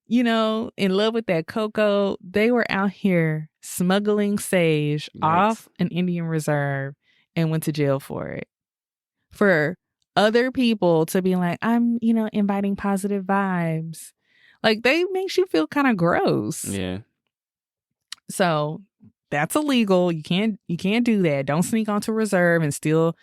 you know, in love with that cocoa. They were out here smuggling sage off an Indian reserve and went to jail for it. For other people to be like, I'm, you know, inviting positive vibes. Like, they makes you feel kind of gross. Yeah. So that's illegal. You can't do that. Don't sneak onto reserve and steal,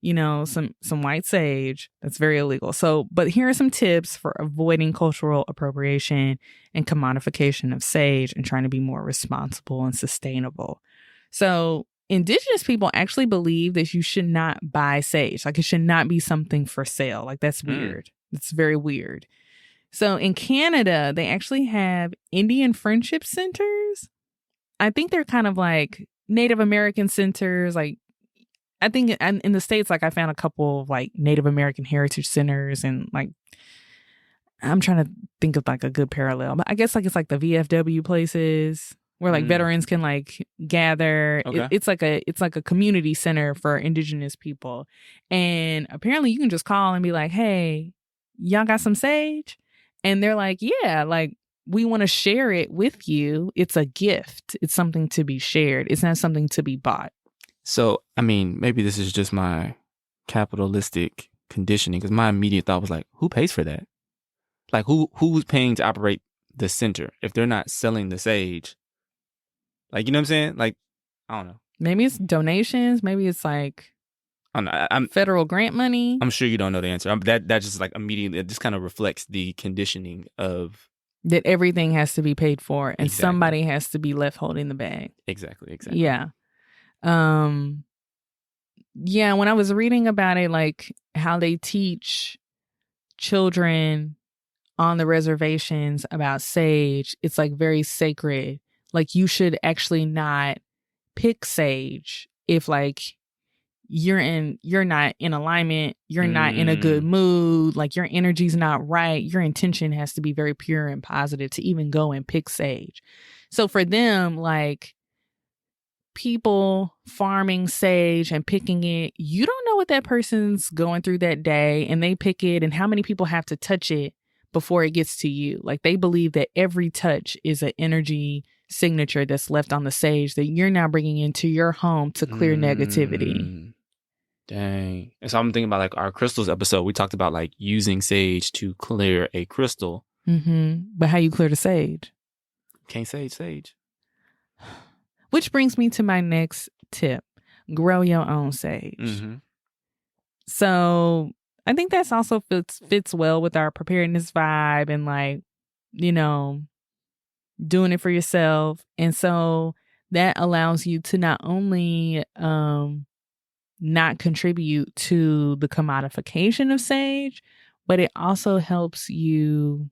you know, some white sage. That's very illegal. So, but here are some tips for avoiding cultural appropriation and commodification of sage and trying to be more responsible and sustainable. So indigenous people actually believe that you should not buy sage. Like, it should not be something for sale. Like, that's weird. It's very weird. So in Canada, they actually have Indian friendship centers. I think they're kind of like Native American centers. Like, I think in the States, like I found a couple of like Native American heritage centers, and like, I'm trying to think of like a good parallel. But I guess like it's like the VFW places where like veterans can like gather. Okay. It's like a community center for indigenous people. And apparently you can just call and be like, hey, y'all got some sage? And they're like, yeah, like we want to share it with you. It's a gift. It's something to be shared. It's not something to be bought. So, I mean, maybe this is just my capitalistic conditioning, because my immediate thought was like, who pays for that? Like, who's paying to operate the center if they're not selling the sage? Like, you know what I'm saying? Like, I don't know. Maybe it's donations. Maybe it's like I'm federal grant money. I'm sure you don't know the answer. That just like immediately, it just kind of reflects the conditioning of that everything has to be paid for, and somebody has to be left holding the bag. Exactly. Yeah. Yeah, when I was reading about it, like how they teach children on the reservations about sage, it's like very sacred. Like, you should actually not pick sage if like you're not in alignment, you're not in a good mood, like your energy's not right. Your intention has to be very pure and positive to even go and pick sage. So for them, like, people farming sage and picking it, you don't know what that person's going through that day, and they pick it, and how many people have to touch it before it gets to you. Like, they believe that every touch is an energy signature that's left on the sage that you're now bringing into your home to clear negativity. Dang. And so I'm thinking about like our crystals episode. We talked about like using sage to clear a crystal. But how you clear the sage? Can't sage. Which brings me to my next tip. Grow your own sage. So I think that's also fits well with our preparedness vibe and like, you know, doing it for yourself. And so that allows you to not only not contribute to the commodification of sage, but it also helps you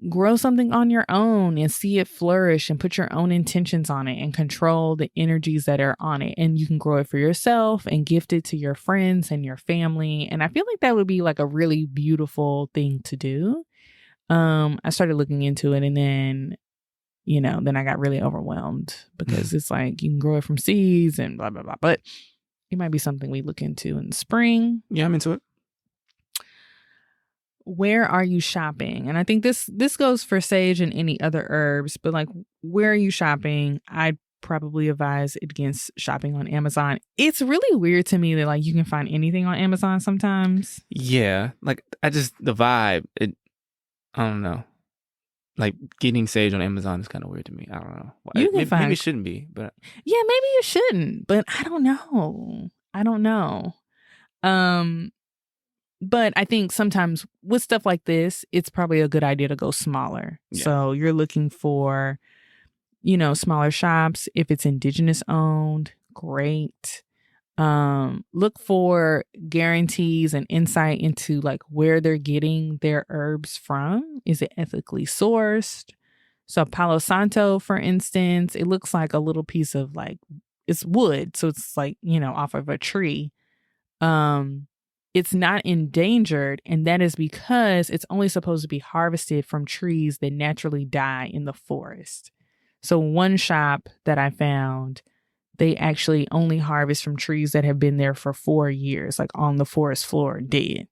grow something on your own and see it flourish and put your own intentions on it and control the energies that are on it. And you can grow it for yourself and gift it to your friends and your family. And I feel like that would be like a really beautiful thing to do. I started looking into it, and then, then I got really overwhelmed because it's like you can grow it from seeds and blah, blah, blah. But it might be something we look into in the spring. Yeah, I'm into it. Where are you shopping? And I think this goes for sage and any other herbs, but like, where are you shopping? I'd probably advise against shopping on Amazon. It's really weird to me that like you can find anything on Amazon sometimes. Yeah, like the vibe, I don't know. Like getting sage on Amazon is kind of weird to me. I don't know. Maybe it shouldn't be, but yeah, maybe you shouldn't, but I don't know. But I think sometimes with stuff like this, it's probably a good idea to go smaller. Yeah. So you're looking for, smaller shops. If it's indigenous owned, great. Look for guarantees and insight into like where they're getting their herbs from. Is it ethically sourced? So Palo Santo, for instance, it looks like a little piece of like, it's wood. So it's like, off of a tree. It's not endangered, and that is because it's only supposed to be harvested from trees that naturally die in the forest. So one shop that I found, they actually only harvest from trees that have been there for 4 years, like on the forest floor, dead.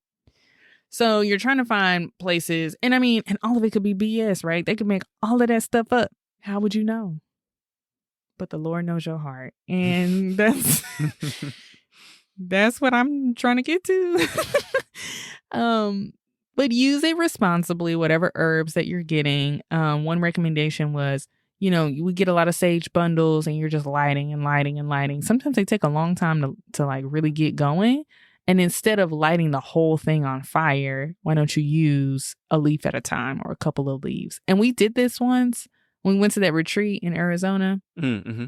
So you're trying to find places, and I mean, and all of it could be BS, right? They could make all of that stuff up. How would you know? But the Lord knows your heart, and that's... That's what I'm trying to get to. But use it responsibly, whatever herbs that you're getting. One recommendation was, we get a lot of sage bundles and you're just lighting and lighting and lighting. Sometimes they take a long time to like really get going. And instead of lighting the whole thing on fire, why don't you use a leaf at a time or a couple of leaves? And we did this once when we went to that retreat in Arizona. Mm-hmm.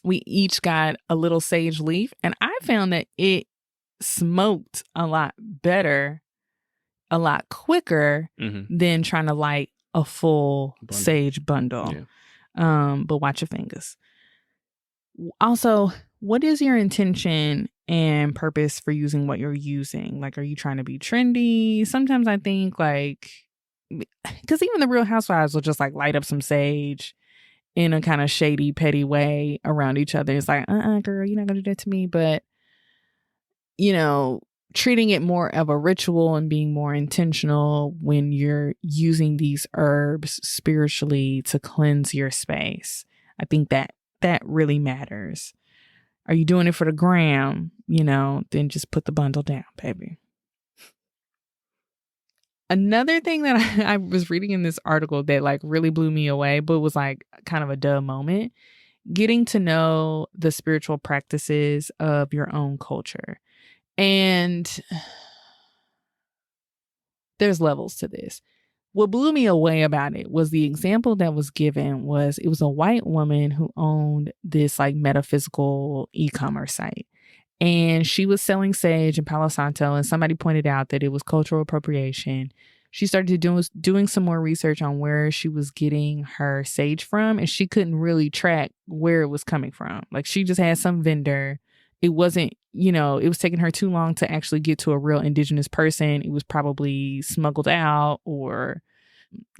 We each got a little sage leaf, and I found that it smoked a lot better, a lot quicker than trying to light a full sage bundle. Yeah. But watch your fingers. Also, what is your intention and purpose for using what you're using? Like, are you trying to be trendy? Sometimes I think like, because even the Real Housewives will just like light up some sage in a kind of shady, petty way around each other. It's like, girl, you're not going to do that to me. But, treating it more of a ritual and being more intentional when you're using these herbs spiritually to cleanse your space. I think that really matters. Are you doing it for the gram? Then just put the bundle down, baby. Another thing that I was reading in this article that like really blew me away, but was like kind of a duh moment, getting to know the spiritual practices of your own culture. And there's levels to this. What blew me away about it was the example that was given was it was a white woman who owned this like metaphysical e-commerce site. And she was selling sage and Palo Santo, and somebody pointed out that it was cultural appropriation. She started doing some more research on where she was getting her sage from, and she couldn't really track where it was coming from. Like, she just had some vendor. It wasn't, it was taking her too long to actually get to a real indigenous person. It was probably smuggled out or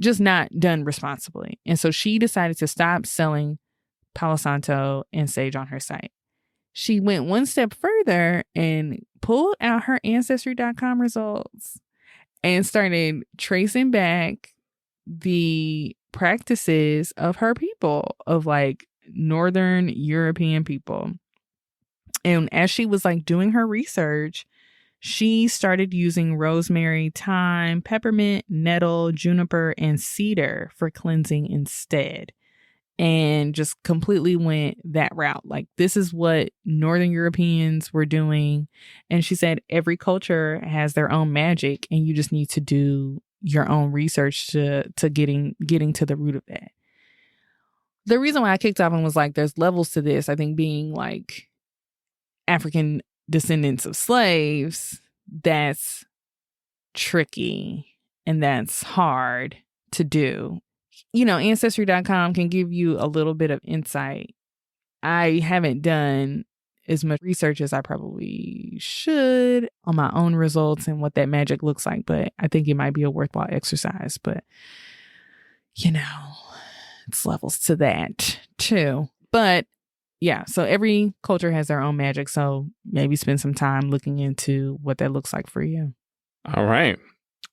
just not done responsibly. And so she decided to stop selling Palo Santo and sage on her site. She went one step further and pulled out her Ancestry.com results and started tracing back the practices of her people, of like Northern European people. And as she was like doing her research, she started using rosemary, thyme, peppermint, nettle, juniper, and cedar for cleansing instead. And just completely went that route. Like, this is what Northern Europeans were doing. And she said every culture has their own magic, and you just need to do your own research to getting to the root of that. The reason why I kicked off and was like, there's levels to this. I think being like African descendants of slaves, that's tricky and that's hard to do. You know, Ancestry.com can give you a little bit of insight. I haven't done as much research as I probably should on my own results and what that magic looks like, but I think it might be a worthwhile exercise. But, you know, it's levels to that too. But yeah, so every culture has their own magic. So maybe spend some time looking into what that looks like for you. All right.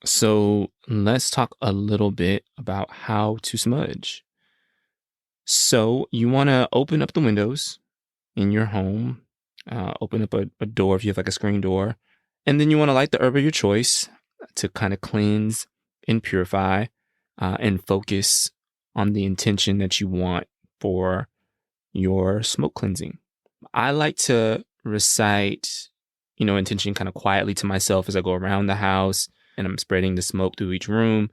So let's talk a little bit about how to smudge. So you want to open up the windows in your home, open up a door if you have like a screen door, and then you want to light the herb of your choice to kind of cleanse and purify and focus on the intention that you want for your smoke cleansing. I like to recite, intention kind of quietly to myself as I go around the house and I'm spreading the smoke through each room.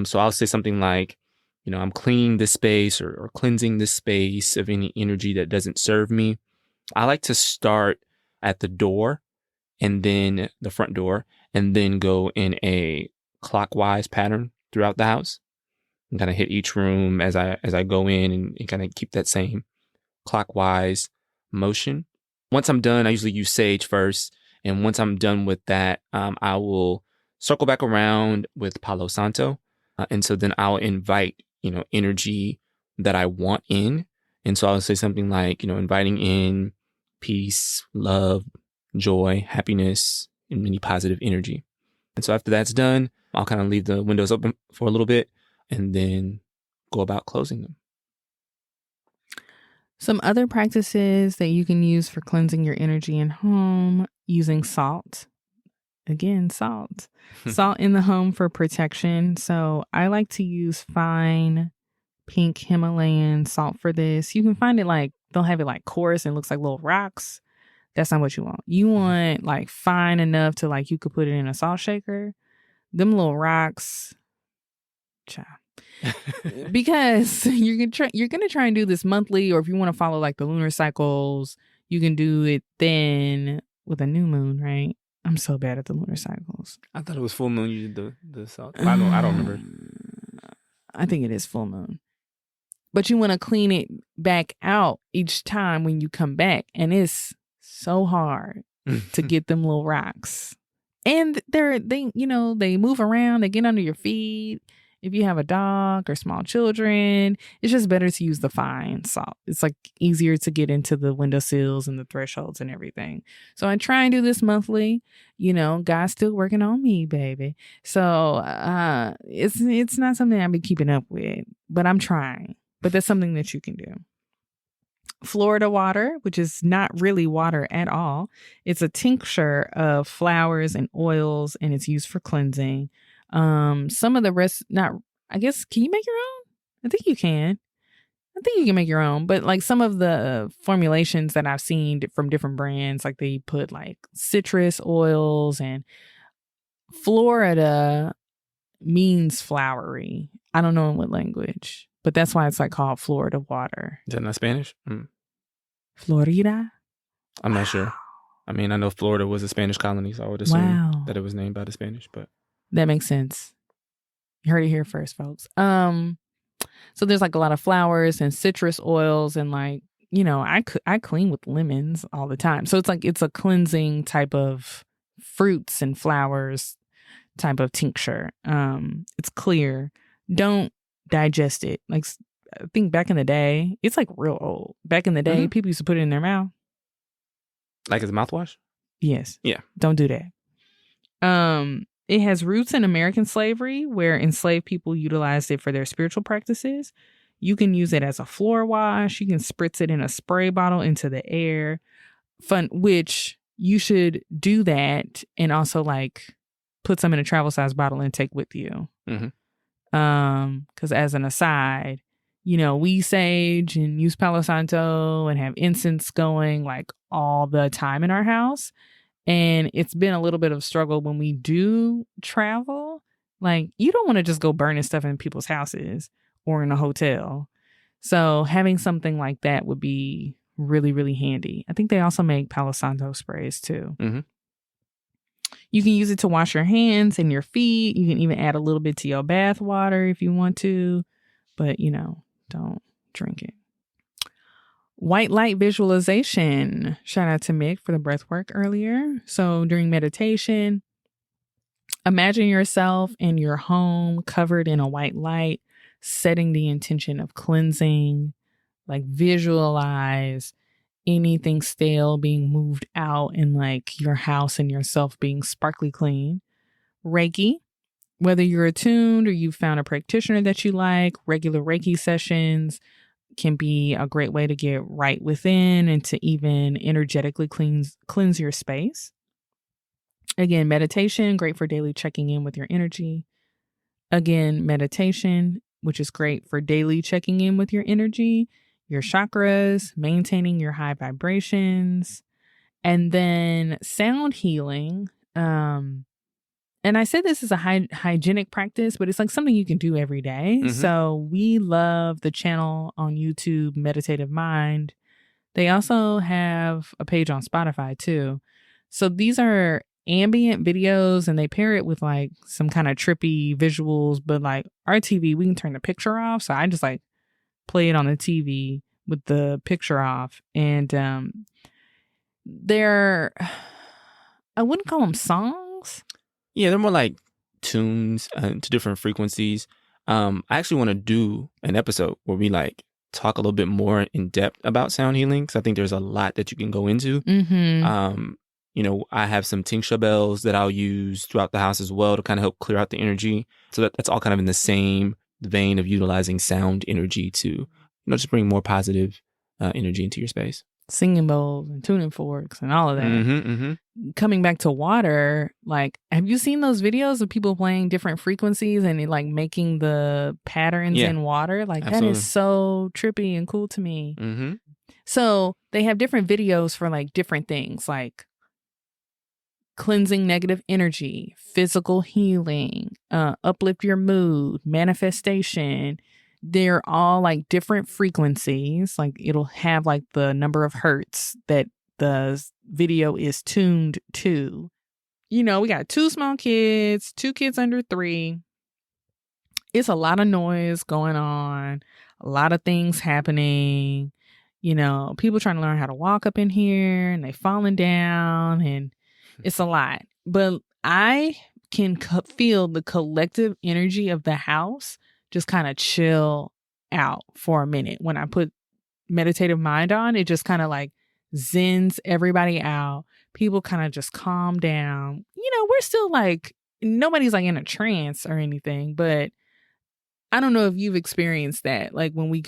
So I'll say something like, I'm cleaning this space or cleansing this space of any energy that doesn't serve me. I like to start at the door and then the front door and then go in a clockwise pattern throughout the house and kind of hit each room as I go in and kind of keep that same clockwise motion. Once I'm done, I usually use sage first. And once I'm done with that, I will circle back around with Palo Santo. And so then I'll invite, energy that I want in. And so I'll say something like, inviting in peace, love, joy, happiness, and any positive energy. And so after that's done, I'll kind of leave the windows open for a little bit and then go about closing them. Some other practices that you can use for cleansing your energy in home, using salt. Again, salt. Salt in the home for protection. So I like to use fine pink Himalayan salt for this. You can find it they'll have it like coarse and looks like little rocks. That's not what you want. You want like fine enough to you could put it in a salt shaker. Them little rocks. Child. Because you're gonna try and do this monthly, or if you want to follow the lunar cycles, you can do it then with a new moon, right? I'm so bad at the lunar cycles. I thought it was full moon. You did the salt. I don't remember. I think it is full moon. But you want to clean it back out each time when you come back, and it's so hard to get them little rocks. And they move around. They get under your feet. If you have a dog or small children, it's just better to use the fine salt. It's easier to get into the windowsills and the thresholds and everything. So I try and do this monthly. God's still working on me, baby. So it's not something I've been keeping up with, but I'm trying. But that's something that you can do. Florida water, which is not really water at all. It's a tincture of flowers and oils, and it's used for cleansing. Some of the rest, I guess, can you make your own? I think you can. I think you can make your own, but some of the formulations that I've seen from different brands, they put citrus oils, and Florida means flowery. I don't know in what language, but that's why it's called Florida water. Is that not Spanish? Florida? I'm not sure. I mean, I know Florida was a Spanish colony, so I would assume that it was named by the Spanish, but. That makes sense. You heard it here first, folks. So there's a lot of flowers and citrus oils, and I clean with lemons all the time. So it's a cleansing type of fruits and flowers type of tincture. It's clear. Don't digest it. I think back in the day, it's real old. Back in the day, people used to put it in their mouth. Like as a mouthwash? Yes. Yeah. Don't do that. It has roots in American slavery, where enslaved people utilized it for their spiritual practices. You can use it as a floor wash. You can spritz it in a spray bottle into the air. Which you should do that, and also put some in a travel size bottle and take with you. Because as an aside, we sage and use Palo Santo and have incense going all the time in our house. And it's been a little bit of a struggle when we do travel. You don't want to just go burning stuff in people's houses or in a hotel. So having something like that would be really, really handy. I think they also make Palo Santo sprays too. Mm-hmm. You can use it to wash your hands and your feet. You can even add a little bit to your bath water if you want to, but don't drink it. White light visualization. Shout out to Mik for the breath work earlier. So during meditation, imagine yourself in your home covered in a white light, setting the intention of cleansing. Like visualize anything stale being moved out and like your house and yourself being sparkly clean. Reiki. Whether you're attuned or you've found a practitioner that you like, regular Reiki sessions can be a great way to get right within and to even energetically cleanse your space. Again, meditation, great for daily checking in with your energy. Again, meditation, which is great for daily checking in with your energy, your chakras, maintaining your high vibrations. And then sound healing. And I said this is a hygienic practice, but it's like something you can do every day. Mm-hmm. So we love the channel on YouTube, Meditative Mind. They also have a page on Spotify too. So these are ambient videos and they pair it with like some kind of trippy visuals, but like our TV, we can turn the picture off. So I just like play it on the TV with the picture off. And they're, I wouldn't call them songs. Yeah, they're more like tunes to different frequencies. I actually want to do an episode where we like talk a little bit more in depth about sound healing because I think there's a lot that you can go into. Mm-hmm. I have some tincture bells that I'll use throughout the house as well to kind of help clear out the energy. So that's all kind of in the same vein of utilizing sound energy to, just bring more positive energy into your space. Singing bowls and tuning forks and all of that. Mm-hmm, mm-hmm. Coming back to water, like, have you seen those videos of people playing different frequencies and like making the patterns in water? Like, absolutely. That is so trippy and cool to me. Mm-hmm. So they have different videos for like different things, like cleansing negative energy, physical healing, uplift your mood, manifestation. They're all like different frequencies. Like it'll have like the number of hertz that the video is tuned to. We got 2 small kids, 2 kids under 3. It's a lot of noise going on, a lot of things happening. People trying to learn how to walk up in here and they falling down and it's a lot. But I can feel the collective energy of the house just kind of chill out for a minute. When I put Meditative Mind on, it just kind of like zens everybody out. People kind of just calm down. We're still like, nobody's like in a trance or anything, but I don't know if you've experienced that, like when we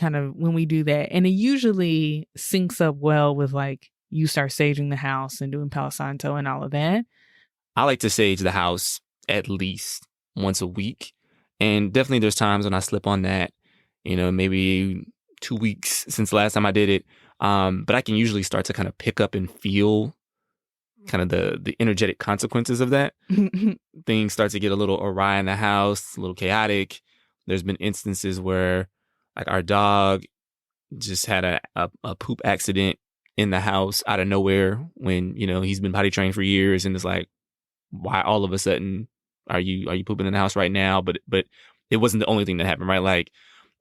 do that. And it usually syncs up well with like you start saging the house and doing Palo Santo and all of that. I like to sage the house at least once a week. And definitely there's times when I slip on that, maybe 2 weeks since the last time I did it. But I can usually start to kind of pick up and feel kind of the energetic consequences of that. Things start to get a little awry in the house, a little chaotic. There's been instances where like our dog just had a poop accident in the house out of nowhere when, he's been potty trained for years. And it's like, why all of a sudden are you pooping in the house right now? But it wasn't the only thing that happened, right? Like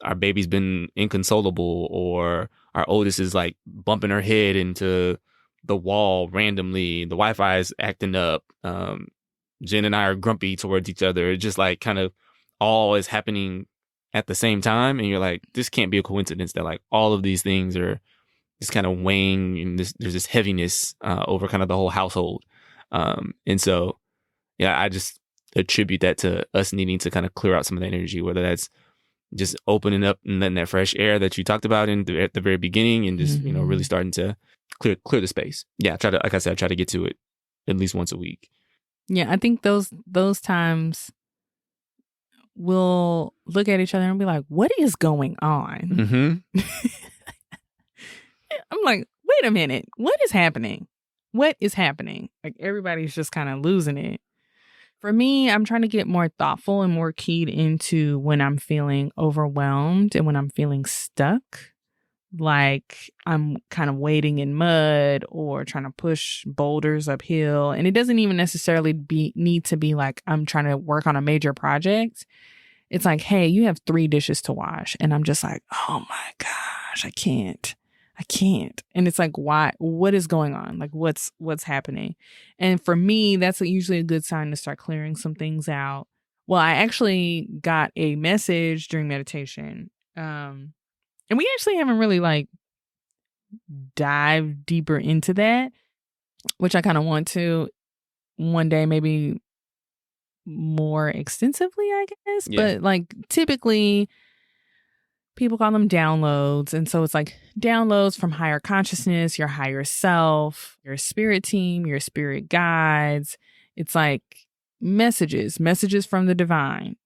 our baby's been inconsolable, or our oldest is like bumping her head into the wall randomly. The Wi-Fi is acting up. Jen and I are grumpy towards each other. It's just like kind of all is happening at the same time. And you're like, this can't be a coincidence that like all of these things are just kind of weighing, and there's this heaviness over kind of the whole household. And so, yeah, I just attribute that to us needing to kind of clear out some of that energy, whether that's just opening up and letting that fresh air that you talked about at the very beginning, and just, really starting to clear the space. Yeah, like I said, I try to get to it at least once a week. Yeah, I think those times we'll look at each other and be like, what is going on? Mm-hmm. I'm like, wait a minute, what is happening? What is happening? Like everybody's just kind of losing it. For me, I'm trying to get more thoughtful and more keyed into when I'm feeling overwhelmed and when I'm feeling stuck. Like I'm kind of wading in mud or trying to push boulders uphill. And it doesn't even necessarily need to be like I'm trying to work on a major project. It's like, hey, you have 3 dishes to wash. And I'm just like, oh my gosh, I can't. And it's like, why? What is going on? Like, what's happening? And for me, that's usually a good sign to start clearing some things out. Well, I actually got a message during meditation. And we actually haven't really like dived deeper into that, which I kind of want to one day, maybe more extensively, I guess. Yeah. But like typically people call them downloads. And so it's like downloads from higher consciousness, your higher self, your spirit team, your spirit guides. It's like messages from the divine,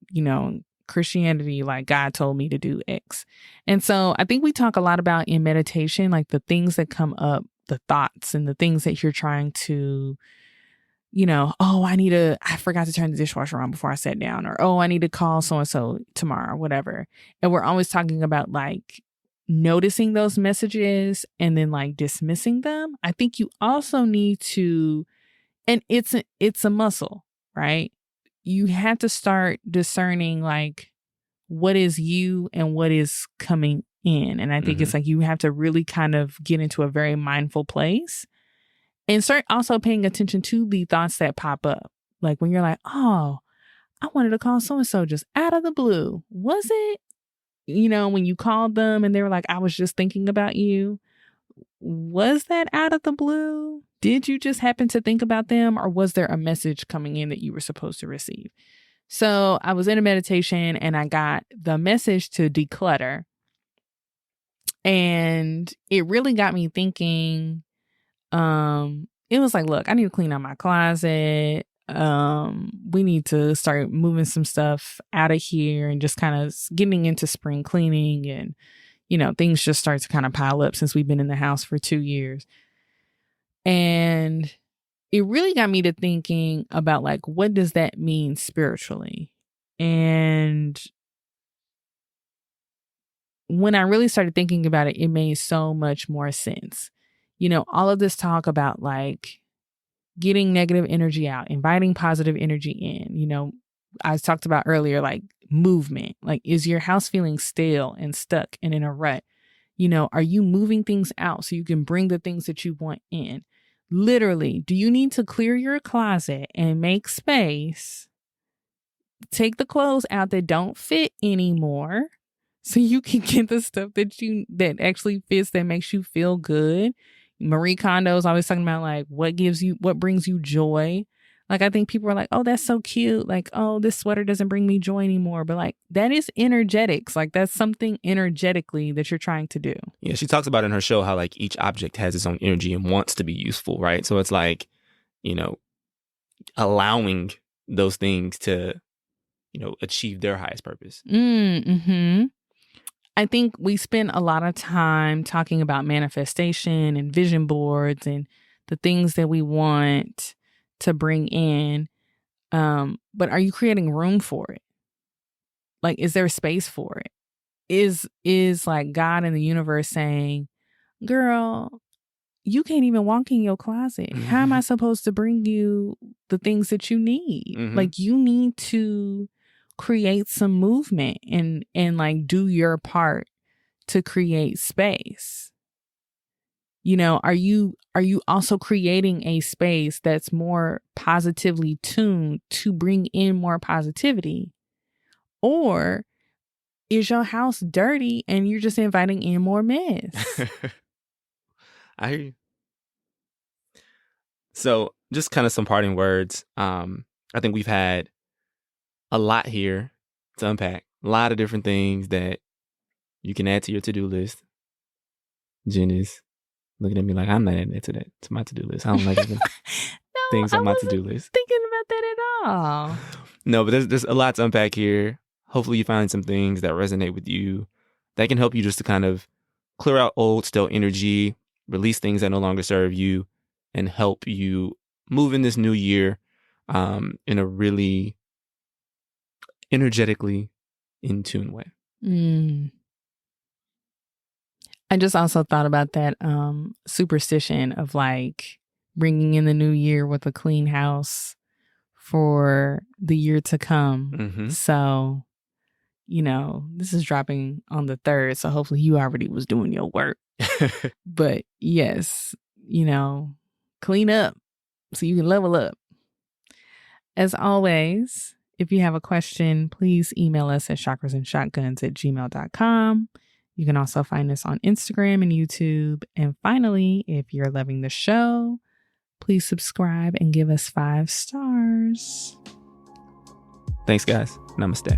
Christianity, like God told me to do X. And so I think we talk a lot about in meditation, like the things that come up, the thoughts and the things that you're trying to, I forgot to turn the dishwasher on before I sat down, or, I need to call so-and-so tomorrow, whatever. And we're always talking about like noticing those messages and then like dismissing them. I think you also need to, and it's a muscle, right? You have to start discerning like what is you and what is coming in. And I think it's like you have to really kind of get into a very mindful place and start also paying attention to the thoughts that pop up. Like when you're like, oh, I wanted to call so-and-so just out of the blue. Was it, when you called them and they were like, I was just thinking about you. Was that out of the blue? Did you just happen to think about them, or was there a message coming in that you were supposed to receive? So I was in a meditation and I got the message to declutter. And it really got me thinking, it was like, look, I need to clean out my closet. We need to start moving some stuff out of here and just kind of getting into spring cleaning, and things just start to kind of pile up since we've been in the house for 2 years. And it really got me to thinking about like, what does that mean spiritually? And when I really started thinking about it, it made so much more sense. All of this talk about like getting negative energy out, inviting positive energy in, I talked about earlier, like movement, like is your house feeling stale and stuck and in a rut? Are you moving things out so you can bring the things that you want in? Literally, do you need to clear your closet and make space? Take the clothes out that don't fit anymore so you can get the stuff that actually fits, that makes you feel good. Marie Kondo is always talking about like what brings you joy. Like I think people are like, oh, that's so cute. Like, oh, this sweater doesn't bring me joy anymore. But like that is energetics. Like that's something energetically that you're trying to do. Yeah, she talks about in her show how like each object has its own energy and wants to be useful, right? So it's like, allowing those things to, achieve their highest purpose. Mm-hmm. I think we spend a lot of time talking about manifestation and vision boards and the things that we want to bring in. But are you creating room for it? Like, is there space for it? Is like God and the universe saying, girl, you can't even walk in your closet. How am I supposed to bring you the things that you need? Like you need to create some movement and like do your part to create space. Are you also creating a space that's more positively tuned to bring in more positivity? Or is your house dirty and you're just inviting in more mess? I hear you. So just kind of some parting words. I think we've had a lot here to unpack. A lot of different things that you can add to your to-do list. Jen is looking at me like I'm not adding that to my to-do list. I don't like even things on my to-do list. Thinking about that at all. No, but there's a lot to unpack here. Hopefully you find some things that resonate with you that can help you just to kind of clear out old, stale energy, release things that no longer serve you, and help you move in this new year in a really energetically in tune way. I just also thought about that superstition of like bringing in the new year with a clean house for the year to come. So, this is dropping on the 3rd. So hopefully you already was doing your work. But yes, clean up so you can level up. As always, if you have a question, please email us at chakrasandshotguns@gmail.com. You can also find us on Instagram and YouTube. And finally, if you're loving the show, please subscribe and give us 5 stars. Thanks, guys. Namaste.